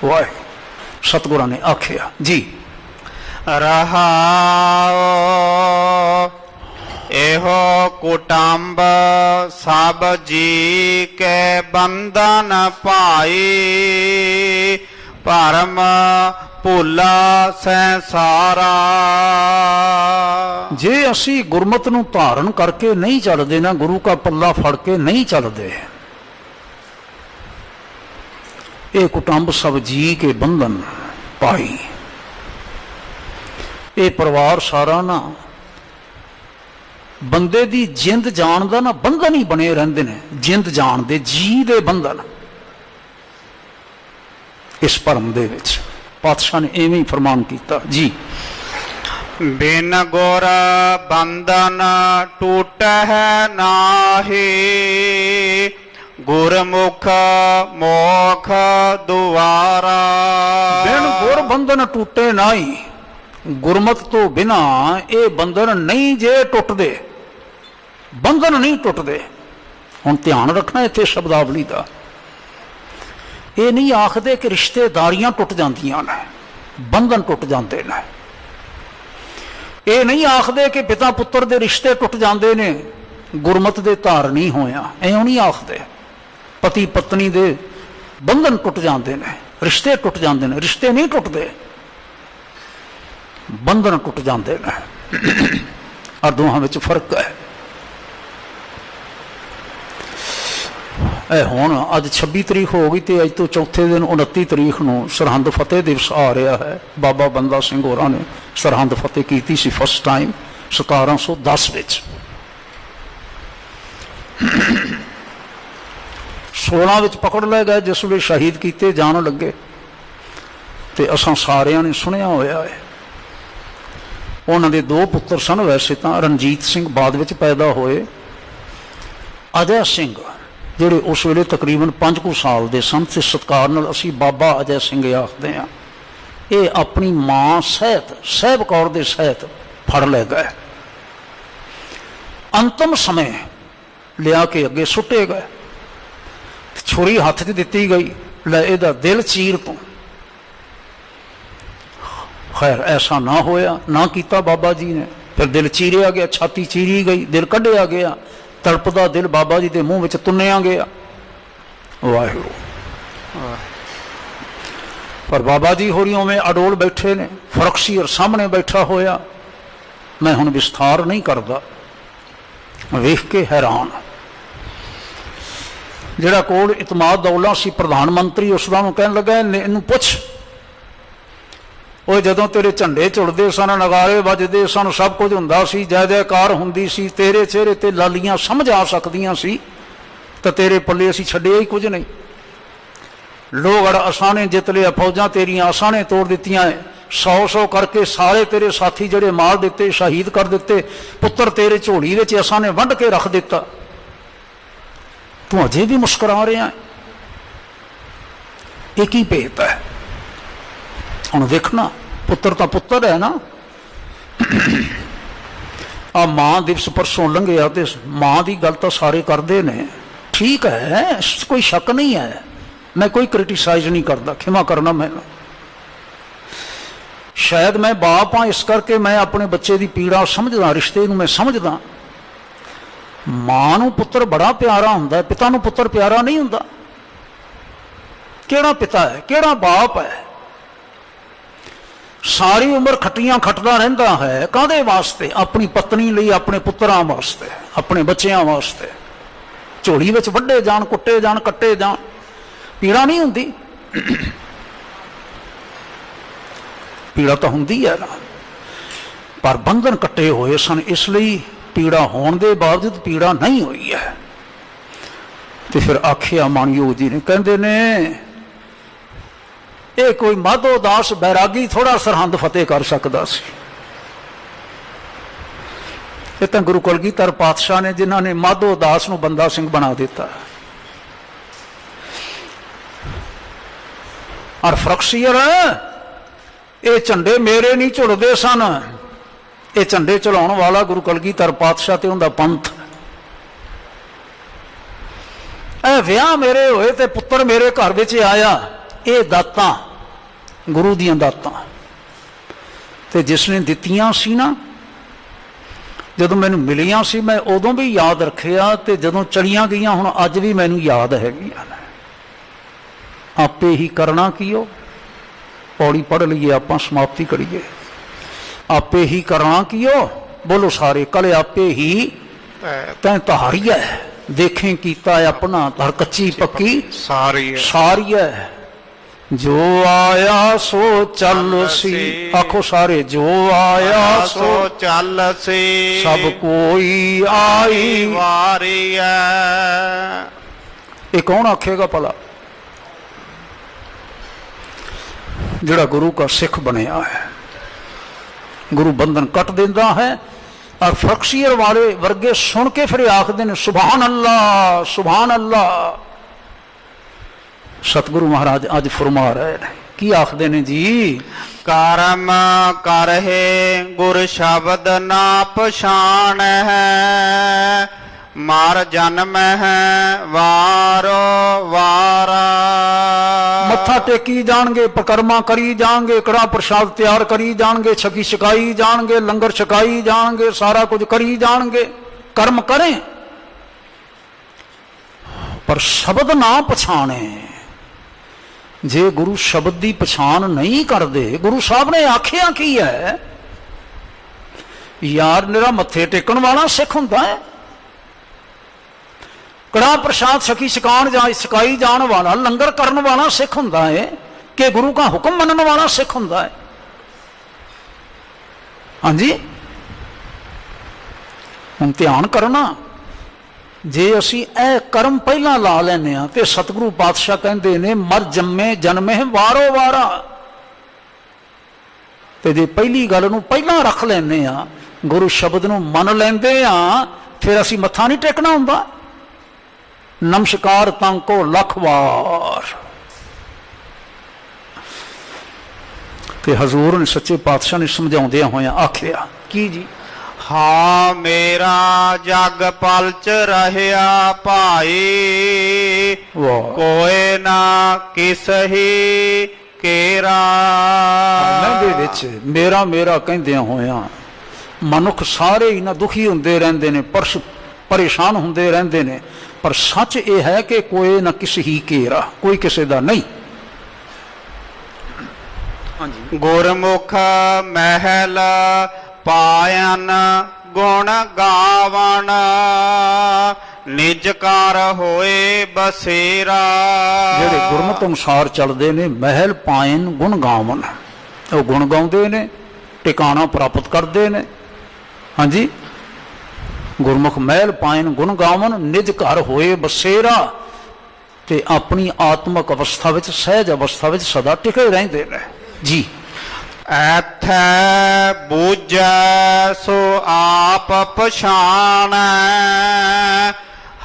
ਵਾਹਿਗੁਰੂ ਸਤਿਗੁਰਾਂ ਨੇ ਆਖਿਆ ਜੀ।
ਰਹਾਉ ਇਹੋ ਕੁਟੰਬ ਸਭ ਜੀ ਕੇ ਬੰਧਨ ਪਾਈ, ਭਰਮ ਭੁੱਲਾ ਸੰਸਾਰਾ।
ਜੇ ਅਸੀਂ ਗੁਰਮਤ ਨੂੰ ਧਾਰਨ ਕਰਕੇ ਨਹੀਂ ਚੱਲਦੇ ਨਾ, ਗੁਰੂ ਕਾ ਪੱਲਾ ਫੜ ਕੇ ਨਹੀਂ ਚੱਲਦੇ, ਇਹ ਕੁਟੰਬ ਸਭ ਜੀ ਕੇ ਬੰਧਨ ਪਾਈ, ਇਹ ਪਰਿਵਾਰ ਸਾਰਾ ਨਾ ਬੰਦੇ ਦੀ ਜਿੰਦ ਜਾਣ ਦਾ ਨਾ ਬੰਧਨ ਹੀ ਬਣੇ ਰਹਿੰਦੇ ਨੇ, ਜਿੰਦ ਜਾਣ ਦੇ ਜੀ ਦੇ ਬੰਧਨ। ਇਸ ਭਰਮ ਦੇ ਵਿੱਚ ਪਾਤਸ਼ਾਹ ਨੇ ਐਵੇਂ ਹੀ ਫਰਮਾਨ ਕੀਤਾ ਜੀ।
ਬਿਨ ਗੁਰ ਬੰਧਨ ਟੂਟਹਿ ਨਾਹੀ, ਗੁਰਮੁਖ ਮੋਖ ਦੁਆਰਾ।
ਬਿਨ ਗੁਰ ਬੰਧਨ ਟੁੱਟੇ ਨਾਹੀ, ਗੁਰਮਤ ਤੋਂ ਬਿਨਾ ਇਹ ਬੰਧਨ ਨਹੀਂ ਜੇ ਟੁੱਟਦੇ, ਬੰਧਨ ਨਹੀਂ ਟੁੱਟਦੇ। ਹੁਣ ਧਿਆਨ ਰੱਖਣਾ ਇੱਥੇ ਸ਼ਬਦਾਵਲੀ ਦਾ, ਇਹ ਨਹੀਂ ਆਖਦੇ ਕਿ ਰਿਸ਼ਤੇਦਾਰੀਆਂ ਟੁੱਟ ਜਾਂਦੀਆਂ ਨੇ, ਬੰਧਨ ਟੁੱਟ ਜਾਂਦੇ ਨੇ। ਇਹ ਨਹੀਂ ਆਖਦੇ ਕਿ ਪਿਤਾ ਪੁੱਤਰ ਦੇ ਰਿਸ਼ਤੇ ਟੁੱਟ ਜਾਂਦੇ ਨੇ, ਗੁਰਮਤ ਦੇ ਧਾਰ ਨਹੀਂ ਹੋਇਆ, ਐਉਂ ਨਹੀਂ ਆਖਦੇ। ਪਤੀ ਪਤਨੀ ਦੇ ਬੰਧਨ ਟੁੱਟ ਜਾਂਦੇ ਨੇ, ਰਿਸ਼ਤੇ ਟੁੱਟ ਜਾਂਦੇ ਨੇ, ਰਿਸ਼ਤੇ ਨਹੀਂ ਟੁੱਟਦੇ, ਬੰਧਨ ਟੁੱਟ ਜਾਂਦੇ ਨੇ। ਆ ਦੋਹਾਂ ਵਿੱਚ ਫਰਕ ਹੈ। ਇਹ ਹੁਣ ਅੱਜ 26 ਤਰੀਕ ਹੋ ਗਈ ਤੇ ਅੱਜ ਤੋਂ ਚੌਥੇ ਦਿਨ 29 ਤਰੀਕ ਨੂੰ ਸਰਹੰਦ ਫਤਿਹ ਦਿਵਸ ਆ ਰਿਹਾ ਹੈ। ਬਾਬਾ ਬੰਦਾ ਸਿੰਘ ਹੋਰਾਂ ਨੇ ਸਰਹੰਦ ਫਤਿਹ ਕੀਤੀ ਸੀ ਫਸਟ ਟਾਈਮ 1710 ਵਿੱਚ। 16 ਵਿੱਚ ਪਕੜ ਲਏ ਗਏ ਜਿਸ ਵੇਲੇ ਸ਼ਹੀਦ ਕੀਤੇ ਜਾਣ ਲੱਗੇ, ਤੇ ਅਸਾਂ ਸਾਰਿਆਂ ਨੇ ਸੁਣਿਆ ਹੋਇਆ ਹੈ। ਉਹਨਾਂ ਦੇ ਦੋ ਪੁੱਤਰ ਸਨ, ਵੈਸੇ ਤਾਂ ਰਣਜੀਤ ਸਿੰਘ ਬਾਅਦ ਵਿੱਚ ਪੈਦਾ ਹੋਏ, ਅਜੈ ਸਿੰਘ ਜਿਹੜੇ ਉਸ ਵੇਲੇ ਤਕਰੀਬਨ 5 ਕੁ ਸਾਲ ਦੇ ਸਨ, ਤੇ ਸਤਿਕਾਰ ਨਾਲ ਅਸੀਂ ਬਾਬਾ ਅਜੈ ਸਿੰਘ ਆਖਦੇ ਹਾਂ। ਇਹ ਆਪਣੀ ਮਾਂ ਸਹਿਤ, ਸਾਹਿਬ ਕੌਰ ਦੇ ਸਹਿਤ ਫੜ ਲੈ ਗਏ, ਅੰਤਮ ਸਮੇਂ ਲਿਆ ਕੇ ਅੱਗੇ ਸੁੱਟੇ ਗਏ। ਛੁਰੀ ਹੱਥ 'ਚ ਦਿੱਤੀ ਗਈ, ਲੈ ਇਹਦਾ ਦਿਲ ਚੀਰ ਤੂੰ। ਖੈਰ ਐਸਾ ਨਾ ਹੋਇਆ, ਨਾ ਕੀਤਾ ਬਾਬਾ ਜੀ ਨੇ। ਫਿਰ ਦਿਲ ਚੀਰਿਆ ਗਿਆ, ਛਾਤੀ ਚੀਰੀ ਗਈ, ਦਿਲ ਕੱਢਿਆ ਗਿਆ, ਤੜਪਦਾ ਦਿਲ ਬਾਬਾ ਜੀ ਦੇ ਮੂੰਹ ਵਿੱਚ ਤੁੰਨਿਆ ਗਿਆ। ਵਾਹਿਗੁਰੂ। ਪਰ ਬਾਬਾ ਜੀ ਹੋਰੀ ਉਵੇਂ ਅਡੋਲ ਬੈਠੇ ਨੇ, ਫਰਕਸੀਅਰ ਸਾਹਮਣੇ ਬੈਠਾ ਹੋਇਆ। ਮੈਂ ਹੁਣ ਵਿਸਥਾਰ ਨਹੀਂ ਕਰਦਾ, ਵੇਖ ਕੇ ਹੈਰਾਨ। ਜਿਹੜਾ ਕੋਲ ਇਤਮਾਦ ਦੌਲਾ ਸੀ ਪ੍ਰਧਾਨ ਮੰਤਰੀ, ਉਸ ਦਾ ਨੂੰ ਕਹਿਣ ਲੱਗਾ, ਇਹਨੂੰ ਪੁੱਛ, ਉਹ ਜਦੋਂ ਤੇਰੇ ਝੰਡੇ ਝੁਲਦੇ ਸਨ, ਨਗਾਰੇ ਵੱਜਦੇ ਸਨ, ਸਭ ਕੁਝ ਹੁੰਦਾ ਸੀ, ਜੈ ਜੈਕਾਰ ਹੁੰਦੀ ਸੀ, ਤੇਰੇ ਚਿਹਰੇ ਤੇ ਲਾਲੀਆਂ ਸਮਝ ਆ ਸਕਦੀਆਂ ਸੀ, ਤਾਂ ਤੇਰੇ ਪੱਲੇ ਅਸੀਂ ਛੱਡਿਆ ਹੀ ਕੁਝ ਨਹੀਂ। ਲੋਹਗੜ ਅਸਾਂ ਨੇ ਜਿੱਤ ਲਿਆ, ਫੌਜਾਂ ਤੇਰੀਆਂ ਅਸਾਂ ਨੇ ਤੋੜ ਦਿੱਤੀਆਂ, 100-100 ਕਰਕੇ ਸਾਰੇ ਤੇਰੇ ਸਾਥੀ ਜਿਹੜੇ ਮਾਰ ਦਿੱਤੇ, ਸ਼ਹੀਦ ਕਰ ਦਿੱਤੇ, ਪੁੱਤਰ ਤੇਰੇ ਝੋਲੀ ਵਿੱਚ ਅਸਾਂ ਨੇ ਵੱਢ ਕੇ ਰੱਖ ਦਿੱਤਾ, ਤੂੰ ਅਜੇ ਵੀ ਮੁਸਕਰਾ ਰਿਹਾ। ਇਹ ਕੀ ਭੇਤ ਹੈ? ਹੁਣ ਵੇਖਣਾ, ਪੁੱਤਰ ਤਾਂ ਪੁੱਤਰ ਹੈ ਨਾ। ਆ ਮਾਂ ਦਿਵਸ ਪਰਸੋਂ ਲੰਘਿਆ ਤੇ ਮਾਂ ਦੀ ਗੱਲ ਤਾਂ ਸਾਰੇ ਕਰਦੇ ਨੇ, ਠੀਕ ਹੈ, ਇਸ 'ਚ ਕੋਈ ਸ਼ੱਕ ਨਹੀਂ ਹੈ, ਮੈਂ ਕੋਈ ਕ੍ਰਿਟਿਸਾਈਜ਼ ਨਹੀਂ ਕਰਦਾ, ਖਿਮਾ ਕਰਨਾ ਮੈਨੂੰ। ਸ਼ਾਇਦ ਮੈਂ ਬਾਪ ਹਾਂ, ਇਸ ਕਰਕੇ ਮੈਂ ਆਪਣੇ ਬੱਚੇ ਦੀ ਪੀੜਾ ਸਮਝਦਾ, ਰਿਸ਼ਤੇ ਨੂੰ ਮੈਂ ਸਮਝਦਾ। ਮਾਂ ਨੂੰ ਪੁੱਤਰ ਬੜਾ ਪਿਆਰਾ ਹੁੰਦਾ, ਪਿਤਾ ਨੂੰ ਪੁੱਤਰ ਪਿਆਰਾ ਨਹੀਂ ਹੁੰਦਾ। ਕਿਹੜਾ ਪਿਤਾ ਹੈ, ਕਿਹੜਾ ਬਾਪ ਹੈ? ਸਾਰੀ ਉਮਰ ਖੱਟੀਆਂ ਖੱਟਦਾ ਰਹਿੰਦਾ ਹੈ, ਕਾਹਦੇ ਵਾਸਤੇ? ਆਪਣੀ ਪਤਨੀ ਲਈ, ਆਪਣੇ ਪੁੱਤਰਾਂ ਵਾਸਤੇ, ਆਪਣੇ ਬੱਚਿਆਂ ਵਾਸਤੇ। ਝੋਲੀ ਵਿੱਚ ਵੱਢੇ ਜਾਣ, ਕੁੱਟੇ ਜਾਣ, ਕੱਟੇ ਜਾਣ, ਪੀੜਾ ਨਹੀਂ ਹੁੰਦੀ? ਪੀੜਾ ਤਾਂ ਹੁੰਦੀ ਹੈ ਨਾ, ਪਰ ਬੰਧਨ ਕੱਟੇ ਹੋਏ ਸਨ, ਇਸ ਲਈ ਪੀੜਾ ਹੋਣ ਦੇ ਬਾਵਜੂਦ ਪੀੜਾ ਨਹੀਂ ਹੋਈ ਹੈ। ਤੇ ਫਿਰ ਆਖਿਆ ਮਾਨਯੋਗ ਜੀ ਨੇ, ਕਹਿੰਦੇ ਨੇ ਇਹ ਕੋਈ ਮਾਧੋ ਦਾਸ ਬੈਰਾਗੀ ਥੋੜਾ ਸਰਹੰਦ ਫਤਿਹ ਕਰ ਸਕਦਾ ਸੀ। ਇਹ ਤਾਂ ਗੁਰੂ ਕਲਗੀਧਰ ਪਾਤਸ਼ਾਹ ਨੇ, ਜਿਨ੍ਹਾਂ ਨੇ ਮਾਧੋ ਦਾਸ ਨੂੰ ਬੰਦਾ ਸਿੰਘ ਬਣਾ ਦਿੱਤਾ। ਔਰ ਫਰਕਸੀਅਰ ਇਹ ਝੰਡੇ ਮੇਰੇ ਨਹੀਂ ਝੁਲਦੇ ਸਨ, ਇਹ ਝੰਡੇ ਚਲਾਉਣ ਵਾਲਾ ਗੁਰੂ ਕਲਗੀਧਰ ਪਾਤਸ਼ਾਹ ਤੇ ਉਹਦਾ ਪੰਥ। ਇਹ ਵਿਆਹ ਮੇਰੇ ਹੋਏ ਤੇ ਪੁੱਤਰ ਮੇਰੇ ਘਰ ਵਿੱਚ ਆਇਆ, ਇਹ ਦਾਤਾਂ ਗੁਰੂ ਦੀਆਂ ਦਾਤਾਂ। ਤੇ ਜਿਸ ਨੇ ਦਿੱਤੀਆਂ ਸੀ ਨਾ, ਜਦੋਂ ਮੈਨੂੰ ਮਿਲੀਆਂ ਸੀ, ਮੈਂ ਉਦੋਂ ਵੀ ਯਾਦ ਰੱਖਿਆ, ਤੇ ਜਦੋਂ ਚਲੀਆਂ ਗਈਆਂ ਹੁਣ ਅੱਜ ਵੀ ਮੈਨੂੰ ਯਾਦ ਹੈਗੀਆਂ। ਆਪੇ ਹੀ ਕਰਨਾ ਕੀਓ, ਪੌੜੀ ਪੜ੍ਹ ਲਈਏ ਆਪਾਂ, ਸਮਾਪਤੀ ਕਰੀਏ। ਆਪੇ ਹੀ ਕਰਨਾ ਕੀਓ, ਬੋਲੋ ਸਾਰੇ, ਕਲ ਆਪੇ ਹੀ ਤੈਂ ਤਹਾਰੀਐ, ਦੇਖੇ ਕੀਤਾ ਆਪਣਾ, ਧਰ ਕੱਚੀ ਪੱਕੀ ਸਾਰੀ ਹੈ। ਜੋ ਆਇਆ ਸੋ ਚੱਲ ਸੀ, ਆਖੋ ਸਾਰੇ, ਜੋ ਆਇਆ ਸੋ
ਚੱਲ ਸੀ,
ਸਭ ਕੋਈ ਆਈ
ਵਾਰੀ ਹੈ।
ਇਹ ਕੌਣ ਆਖੇਗਾ ਭਲਾ? ਜਿਹੜਾ ਗੁਰੂ का ਸਿੱਖ ਬਣਿਆ ਹੈ। ਗੁਰੂ ਬੰਧਨ ਕੱਟ ਦਿੰਦਾ ਹੈ। ਔਰ ਫਰਕਸੀਅਰ ਵਾਲੇ ਵਰਗੇ ਸੁਣ ਕੇ ਫਿਰ ਆਖਦੇ ਨੇ ਸੁਭਾਨ ਅੱਲਾ, ਸੁਭਾਨ ਅੱਲਾ। ਸਤਿਗੁਰੂ ਮਹਾਰਾਜ ਅੱਜ ਫਰਮਾ ਰਹੇ ਨੇ, ਕੀ ਆਖਦੇ ਨੇ ਜੀ?
ਕਰਮ ਕਰਹਿ ਗੁਰ ਸ਼ਬਦ ਨਾ ਪਛਾਣ ਹੈ, ਮਾਰ ਜਨਮ ਹੈ ਵਾਰੋ ਵਾਰਾ।
ਮੱਥਾ ਟੇਕੀ ਜਾਣਗੇ, ਪ੍ਰਕਰਮਾ ਕਰੀ ਜਾਣਗੇ, ਕੜਾ ਪ੍ਰਸ਼ਾਦ ਤਿਆਰ ਕਰੀ ਜਾਣਗੇ, ਛਕੀ ਛਕਾਈ ਜਾਣਗੇ, ਲੰਗਰ ਛਕਾਈ ਜਾਣਗੇ, ਸਾਰਾ ਕੁਝ ਕਰੀ ਜਾਣਗੇ, ਕਰਮ ਕਰੇ, ਪਰ ਸ਼ਬਦ ਨਾ ਪਛਾਣੇ। ਜੇ ਗੁਰੂ ਸ਼ਬਦ ਦੀ ਪਛਾਣ ਨਹੀਂ ਕਰਦੇ, ਗੁਰੂ ਸਾਹਿਬ ਨੇ ਆਖਿਆ ਕੀ ਹੈ? ਯਾਰ ਨਿਰਾ ਮੱਥੇ ਟੇਕਣ ਵਾਲਾ ਸਿੱਖ ਹੁੰਦਾ ਹੈ, ਕੜਾ ਪ੍ਰਸ਼ਾਦ ਛਕੀ ਛਕਾਈ ਜਾਣ ਵਾਲਾ, ਲੰਗਰ ਕਰਨ ਵਾਲਾ ਸਿੱਖ ਹੁੰਦਾ ਹੈ ਕਿ ਗੁਰੂ ਦਾ ਹੁਕਮ ਮੰਨਣ ਵਾਲਾ ਸਿੱਖ ਹੁੰਦਾ ਹੈ? ਹਾਂਜੀ, ਹੁਣ ਧਿਆਨ ਕਰਨਾ। ਜੇ ਅਸੀਂ ਇਹ ਕਰਮ ਪਹਿਲਾਂ ਲਾ ਲੈਨੇ ਆ ਤੇ ਸਤਿਗੁਰੂ ਪਾਤਸ਼ਾਹ ਕਹਿੰਦੇ ਨੇ ਮਰ ਜੰਮੇ ਜਨਮੇ ਵਾਰੋ ਵਾਰਾ। ਤੇ ਜੇ ਪਹਿਲੀ ਗੱਲ ਨੂੰ ਪਹਿਲਾਂ ਰੱਖ ਲੈਨੇ ਆ, ਗੁਰੂ ਸ਼ਬਦ ਨੂੰ ਮੰਨ ਲੈਂਦੇ ਆ, ਫਿਰ ਅਸੀਂ ਮੱਥਾ ਨਹੀਂ ਟੇਕਣਾ ਹੁੰਦਾ। ਨਮਸਕਾਰ ਤਾਂ ਕੋ ਲੱਖ ਵਾਰ। ਤੇ ਹਜ਼ੂਰ ਨੇ ਸੱਚੇ ਪਾਤਸ਼ਾਹ ਨੇ ਸਮਝਾਉਂਦਿਆਂ ਹੋਇਆਂ ਆਖਿਆ ਕੀ ਜੀ?
ਹਾਂ ਮੇਰਾ ਜਗ ਪਲਚ ਰਹਿਆ ਭਾਈ, ਕੋਏ ਨਾ ਕਿਸਹੀ ਕੇਰਾ।
ਦੇ ਵਿੱਚ ਮੇਰਾ ਮੇਰਾ ਕਹਿੰਦਿਆਂ ਹੋਇਆਂ ਮਨੁੱਖ ਸਾਰੇ ਹੀ ਨਾ ਦੁਖੀ ਹੁੰਦੇ ਰਹਿੰਦੇ ਨੇ, ਪਰੇਸ਼ਾਨ ਹੁੰਦੇ ਰਹਿੰਦੇ ਨੇ, ਪਰ ਸੱਚ ਇਹ ਹੈ ਕਿ ਕੋਈ ਨਾ ਕਿਸੇ ਹੀ ਘੇਰਾ, ਕੋਈ ਕਿਸੇ ਦਾ ਨਹੀਂ।
ਗੁਰਮੁਖ ਮਹਿਲ ਪਾਇਨ ਗੁਣ ਗਾਵਣ, ਨਿਜ ਕਰ ਹੋਏ ਬਸੇਰਾ।
ਜਿਹੜੇ ਗੁਰਮਤਿ ਅਨੁਸਾਰ ਚੱਲਦੇ ਨੇ, ਮਹਿਲ ਪਾਇਨ ਗੁਣ ਗਾਵਣ, ਉਹ ਗੁਣ ਗਾਉਂਦੇ ਨੇ, ਟਿਕਾਣਾ ਪ੍ਰਾਪਤ ਕਰਦੇ ਨੇ। ਹਾਂਜੀ, ਗੁਰਮੁਖ ਮਹਿਲ ਪਾਇਨ ਗੁਣ ਗਾਵਨ, ਨਿਜ ਘਰ ਹੋਏ ਬਸੇਰਾ। ਤੇ ਆਪਣੀ ਆਤਮਕ ਅਵਸਥਾ ਵਿੱਚ, ਸਹਿਜ ਅਵਸਥਾ ਵਿੱਚ ਸਦਾ ਟਿਕੇ ਰਹਿੰਦੇ ਨੇ ਜੀ।
ਐਥੈ ਬੂਝੈ ਸੋ ਆਪ ਪਛਾਣੈ,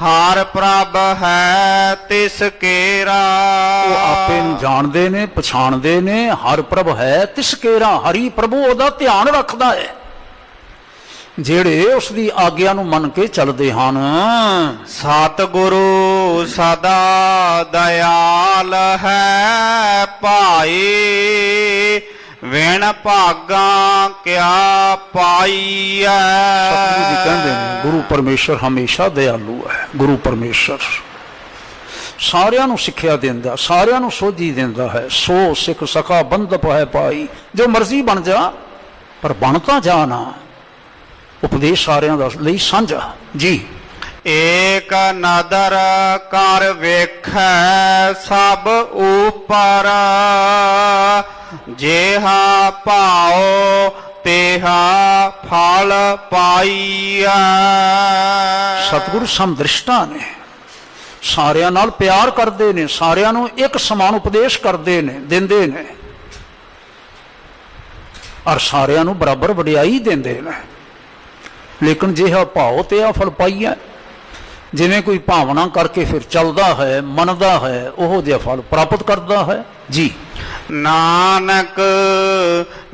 ਹਰ ਪ੍ਰਭ ਹੈ ਤਿਸ ਕੇਰਾ।
ਉਹ ਆਪੇ ਨੂੰ ਜਾਣਦੇ ਨੇ, ਪਛਾਣਦੇ ਨੇ, ਹਰ ਪ੍ਰਭ ਹੈ ਤਿਸ ਕੇਰਾ। ਹਰੀ ਪ੍ਰਭੂ ਉਹਦਾ ਧਿਆਨ ਰੱਖਦਾ ਹੈ। ਜਿਹੜੇ ਉਸ ਦੀ ਆਗਿਆ ਨੂੰ ਮੰਨ ਕੇ ਚੱਲਦੇ ਹਨ।
ਸਤਿਗੁਰੂ ਸਦਾ ਦਇਆਲ ਹੈ ਭਾਈ, ਵਿਣ ਭਾਗਾਂ ਕਿਆ ਪਾਈਐ।
ਸਤਿਗੁਰੂ ਜੀ ਕਹਿੰਦੇ ਨੇ ਗੁਰੂ ਪਰਮੇਸ਼ਰ ਹਮੇਸ਼ਾ ਦਇਆਲੂ ਹੈ। ਗੁਰੂ ਪਰਮੇਸ਼ਰ ਸਾਰਿਆਂ ਨੂੰ ਸਿੱਖਿਆ ਦਿੰਦਾ, ਸਾਰਿਆਂ ਨੂੰ ਸੋਝੀ ਦਿੰਦਾ ਹੈ। ਸੋ ਸਿੱਖ ਸਖਾ ਬੰਧਪ ਹੈ ਪਾਈ, ਜੋ ਮਰਜ਼ੀ ਬਣ ਜਾ ਪਰ ਬਣ ਤਾਂ ਜਾ ਨਾ। ਉਪਦੇਸ਼ ਸਾਰਿਆਂ ਦਾ ਲਈ ਸਾਂਝਾ ਜੀ।
ਏਕ ਨਦਰ ਕਰ ਵੇਖੈ ਸਭ ਉਪਰ, ਜਿਹਾ ਭਾਉ ਤੇਹਾ ਫਲ ਪਾਈਐ।
ਸਤਿਗੁਰੂ ਸਮਦ੍ਰਿਸ਼ਟਾ ਨੇ, ਸਾਰਿਆਂ ਨਾਲ ਪਿਆਰ ਕਰਦੇ ਨੇ, ਸਾਰਿਆਂ ਨੂੰ ਇੱਕ ਸਮਾਨ ਉਪਦੇਸ਼ ਕਰਦੇ ਨੇ, ਦਿੰਦੇ ਨੇ, ਔਰ ਸਾਰਿਆਂ ਨੂੰ ਬਰਾਬਰ ਵਡਿਆਈ ਦਿੰਦੇ ਨੇ। ਲੇਕਿਨ ਜਿਹਾ ਭਾਉ ਤੇ ਆ ਫਲ ਪਾਈਐ, ਜਿਵੇਂ ਕੋਈ ਭਾਵਨਾ ਕਰਕੇ ਫਿਰ ਚੱਲਦਾ ਹੈ, ਮੰਨਦਾ ਹੈ, ਉਹੋ ਜਿਹਾ ਫਲ ਪ੍ਰਾਪਤ ਕਰਦਾ ਹੈ ਜੀ।
ਨਾਨਕ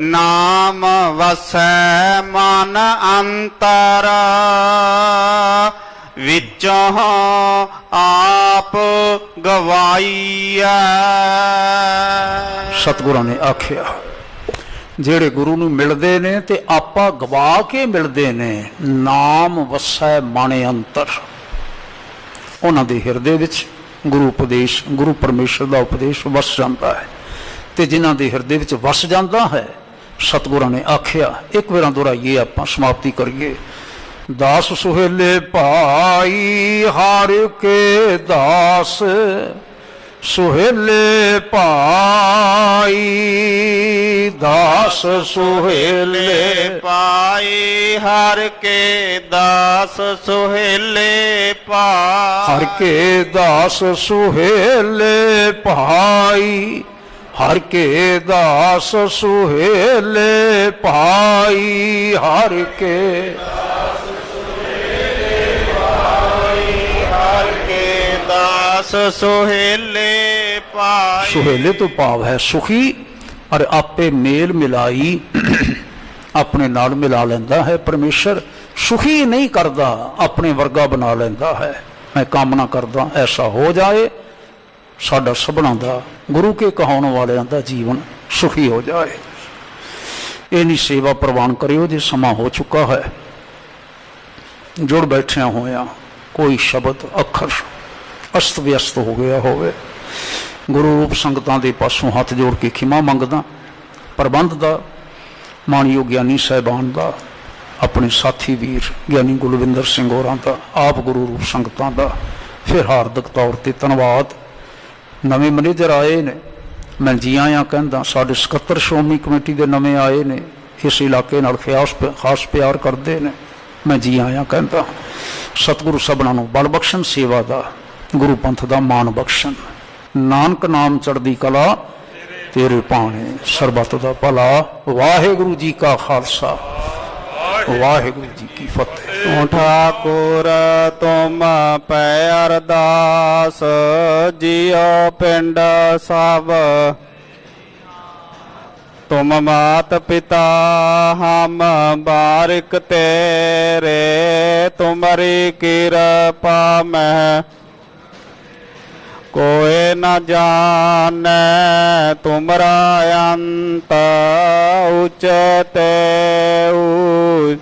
ਨਾਮ ਵਸੈ ਮਨ ਅੰਤਰ, ਵਿੱਚੋਂ ਆਪ ਗਵਾਈਐ।
ਸਤਿਗੁਰਾਂ ਨੇ ਆਖਿਆ ਜਿਹੜੇ ਗੁਰੂ ਨੂੰ ਮਿਲਦੇ ਨੇ ਤੇ ਆਪਾ ਗਵਾ ਕੇ ਮਿਲਦੇ ਨੇ, ਨਾਮ ਵਸੈ ਮਨ ਅੰਤਰ, ਉਹਨਾਂ ਦੇ ਹਿਰਦੇ ਵਿੱਚ ਗੁਰੂ ਉਪਦੇਸ਼, ਗੁਰੂ ਪਰਮੇਸ਼ਰ ਦਾ ਉਪਦੇਸ਼ ਵਸ ਜਾਂਦਾ ਹੈ। ਤੇ ਜਿਨ੍ਹਾਂ ਦੇ ਹਿਰਦੇ ਵਿੱਚ ਵਸ ਜਾਂਦਾ ਹੈ, ਸਤਿਗੁਰਾਂ ਨੇ ਆਖਿਆ, ਇੱਕ ਵਾਰ ਦੁਹਰਾਈਏ, ਆਪਾਂ ਸਮਾਪਤੀ ਕਰੀਏ। ਦਾਸ ਸੁਹੇਲੇ ਭਾਈ ਹਰ ਕੇ ਦਾਸ, ਸੁਹੇਲੇ ਭਾਈ ਦਾਸ ਸੁਹੇਲੇ
ਪਾਈ ਹਰ ਕੇ ਦਾਸ ਸੁਹੇਲੇ ਪਾਈ।
ਹਰ ਕੇ ਦਾਸ ਸੁਹੇਲੇ ਭਾਈ, ਹਰ ਕੇ ਦਾਸ ਸੁਹੇਲੇ ਭਾਈ, ਹਰ ਕੇ
ਦਾਸ ਸੁਹੇਲੇ ਪਾਈ।
ਸੁਹੇਲੇ ਤੋਂ ਭਾਵ ਹੈ ਸੁਖੀ, ਔਰ ਆਪੇ ਮੇਲ ਮਿਲਾਈ ਆਪਣੇ ਨਾਲ ਮਿਲਾ ਲੈਂਦਾ ਹੈ। ਪਰਮੇਸ਼ਰ ਸੁਖੀ ਨਹੀਂ ਕਰਦਾ, ਆਪਣੇ ਵਰਗਾ ਬਣਾ ਲੈਂਦਾ ਹੈ। ਮੈਂ ਕਾਮਨਾ ਕਰਦਾ ਐਸਾ ਹੋ ਜਾਏ, ਸਾਡਾ ਸਭਨਾਂ ਦਾ, ਗੁਰੂ ਕੇ ਕਹਾਉਣ ਵਾਲਿਆਂ ਦਾ ਜੀਵਨ ਸੁਖੀ ਹੋ ਜਾਏ। ਇਹਨੀ ਸੇਵਾ ਪ੍ਰਵਾਨ ਕਰਿਓ ਜੇ ਸਮਾਂ ਹੋ ਚੁੱਕਾ ਹੈ। ਜੁੜ ਬੈਠਿਆ ਹੋਇਆ ਕੋਈ ਸ਼ਬਦ ਅੱਖਰ ਅਸਤ ਵਿਅਸਤ ਹੋ ਗਿਆ ਹੋਵੇ, ਗੁਰੂ ਰੂਪ ਸੰਗਤਾਂ ਦੇ ਪਾਸੋਂ ਹੱਥ ਜੋੜ ਕੇ ਖਿਮਾ ਮੰਗਦਾ। ਪ੍ਰਬੰਧ ਦਾ, ਮਾਣਯੋਗ ਗਿਆਨੀ ਸਾਹਿਬਾਨ ਦਾ, ਆਪਣੇ ਸਾਥੀ ਵੀਰ ਗਿਆਨੀ ਗੁਲਵਿੰਦਰ ਸਿੰਘ ਹੋਰਾਂ ਦਾ, ਆਪ ਗੁਰੂ ਰੂਪ ਸੰਗਤਾਂ ਦਾ ਫਿਰ ਹਾਰਦਿਕ ਤੌਰ ਤੇ ਧੰਨਵਾਦ। ਨਵੇਂ ਮੈਨੇਜਰ ਆਏ ਨੇ, ਮੈਂ ਜੀ ਆਇਆਂ ਕਹਿੰਦਾ। ਸਾਡੇ ਸਕੱਤਰ ਸ਼੍ਰੋਮਣੀ ਕਮੇਟੀ ਦੇ ਨਵੇਂ ਆਏ ਨੇ, ਇਸ ਇਲਾਕੇ ਨਾਲ ਖਾਸ ਪਿਆਰ ਕਰਦੇ ਨੇ, ਮੈਂ ਜੀ ਆਇਆਂ ਕਹਿੰਦਾ। ਸਤਿਗੁਰੂ ਸਭਨਾਂ ਨੂੰ ਬਲ ਬਖਸ਼ਣ, ਸੇਵਾ ਦਾ, ਗੁਰੂ ਪੰਥ ਦਾ ਮਾਣ ਬਖਸ਼ਣ। ਨਾਨਕ ਨਾਮ ਚੜ੍ਹਦੀ ਕਲਾ ਤੇਰੇ ਭਾਣੇ, ਸਰਬੱਤ ਦਾ ਭਲਾ। ਵਾਹਿਗੁਰੂ ਜੀ ਕਾ ਖਾਲਸਾ, ਵਾਹਿਗੁਰੂ ਜੀ ਕੀ ਫਤਿਹ।
ਤੂੰ ਠਾਕੁਰ ਤੁਮ ਪੈ ਅਰਦਾਸ, ਜਿਉ ਪਿੰਡ ਸਭ ਤੁਮ ਮਾਤ ਪਿਤਾ ਹਮ ਬਾਰਿਕ ਤੇਰੇ, ਤੁਮਰੀ ਕਿਰਪਾ ਮੈਂ ਕੋਇ ਨ ਜਾਣੈ, ਤੁਮਰਾ ਅੰਤ ਉਚਤੇ ਊਚ।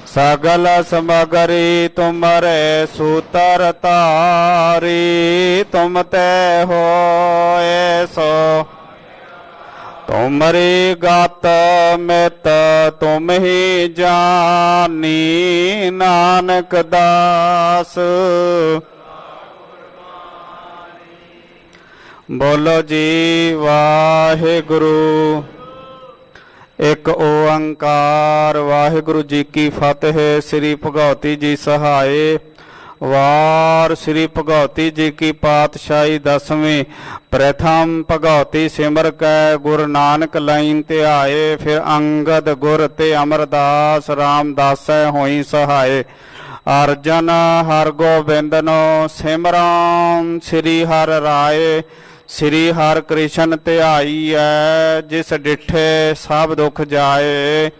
ਸਗਲ ਸਮਗਰੀ ਤੁਮਰੇ ਸੂਤਰ ਤਾਰੀ, ਤੁਮ ਤੇ ਹੋਏ ਸੋ ਤੁਮਰੀ ਗਤ ਮਿਤ ਤੁਮ ਹੀ ਜਾਨੀ, ਨਾਨਕ ਦਾਸ ਬੋਲੋ ਜੀ ਵਾਹਿਗੁਰੂ। ਇੱਕ ਓੰਕਾਰ। ਵਾਹਿਗੁਰੂ ਜੀ ਕੀ ਫਤਿਹ। ਸ੍ਰੀ ਭਗਉਤੀ ਜੀ ਸਹਾਏ। ਵਾਰ ਸ੍ਰੀ ਭਗਉਤੀ ਜੀ ਕੀ ਪਾਤਸ਼ਾਹੀ ਦਸਵੀਂ। ਪ੍ਰਥਮ ਭਗਉਤੀ ਸਿਮਰ ਕੈ ਗੁਰੂ ਨਾਨਕ ਲਾਈਨ ਤੇ ਆਏ, ਫਿਰ ਅੰਗਦ ਗੁਰ ਤੇ ਅਮਰਦਾਸ ਰਾਮਦਾਸੈ ਹੋਈ ਸਹਾਏ। ਅਰਜਨ ਹਰ ਗੋਬਿੰਦਨੋ ਸਿਮਰਨ, ਸ੍ਰੀ ਹਰਿ ਰਾਏ। ਸ੍ਰੀ ਹਰਿ ਕ੍ਰਿਸ਼ਨ ਧਿਆਈ ਐ, ਜਿਸ ਡਿਠੇ ਸਭ ਦੁਖ ਜਾਏ।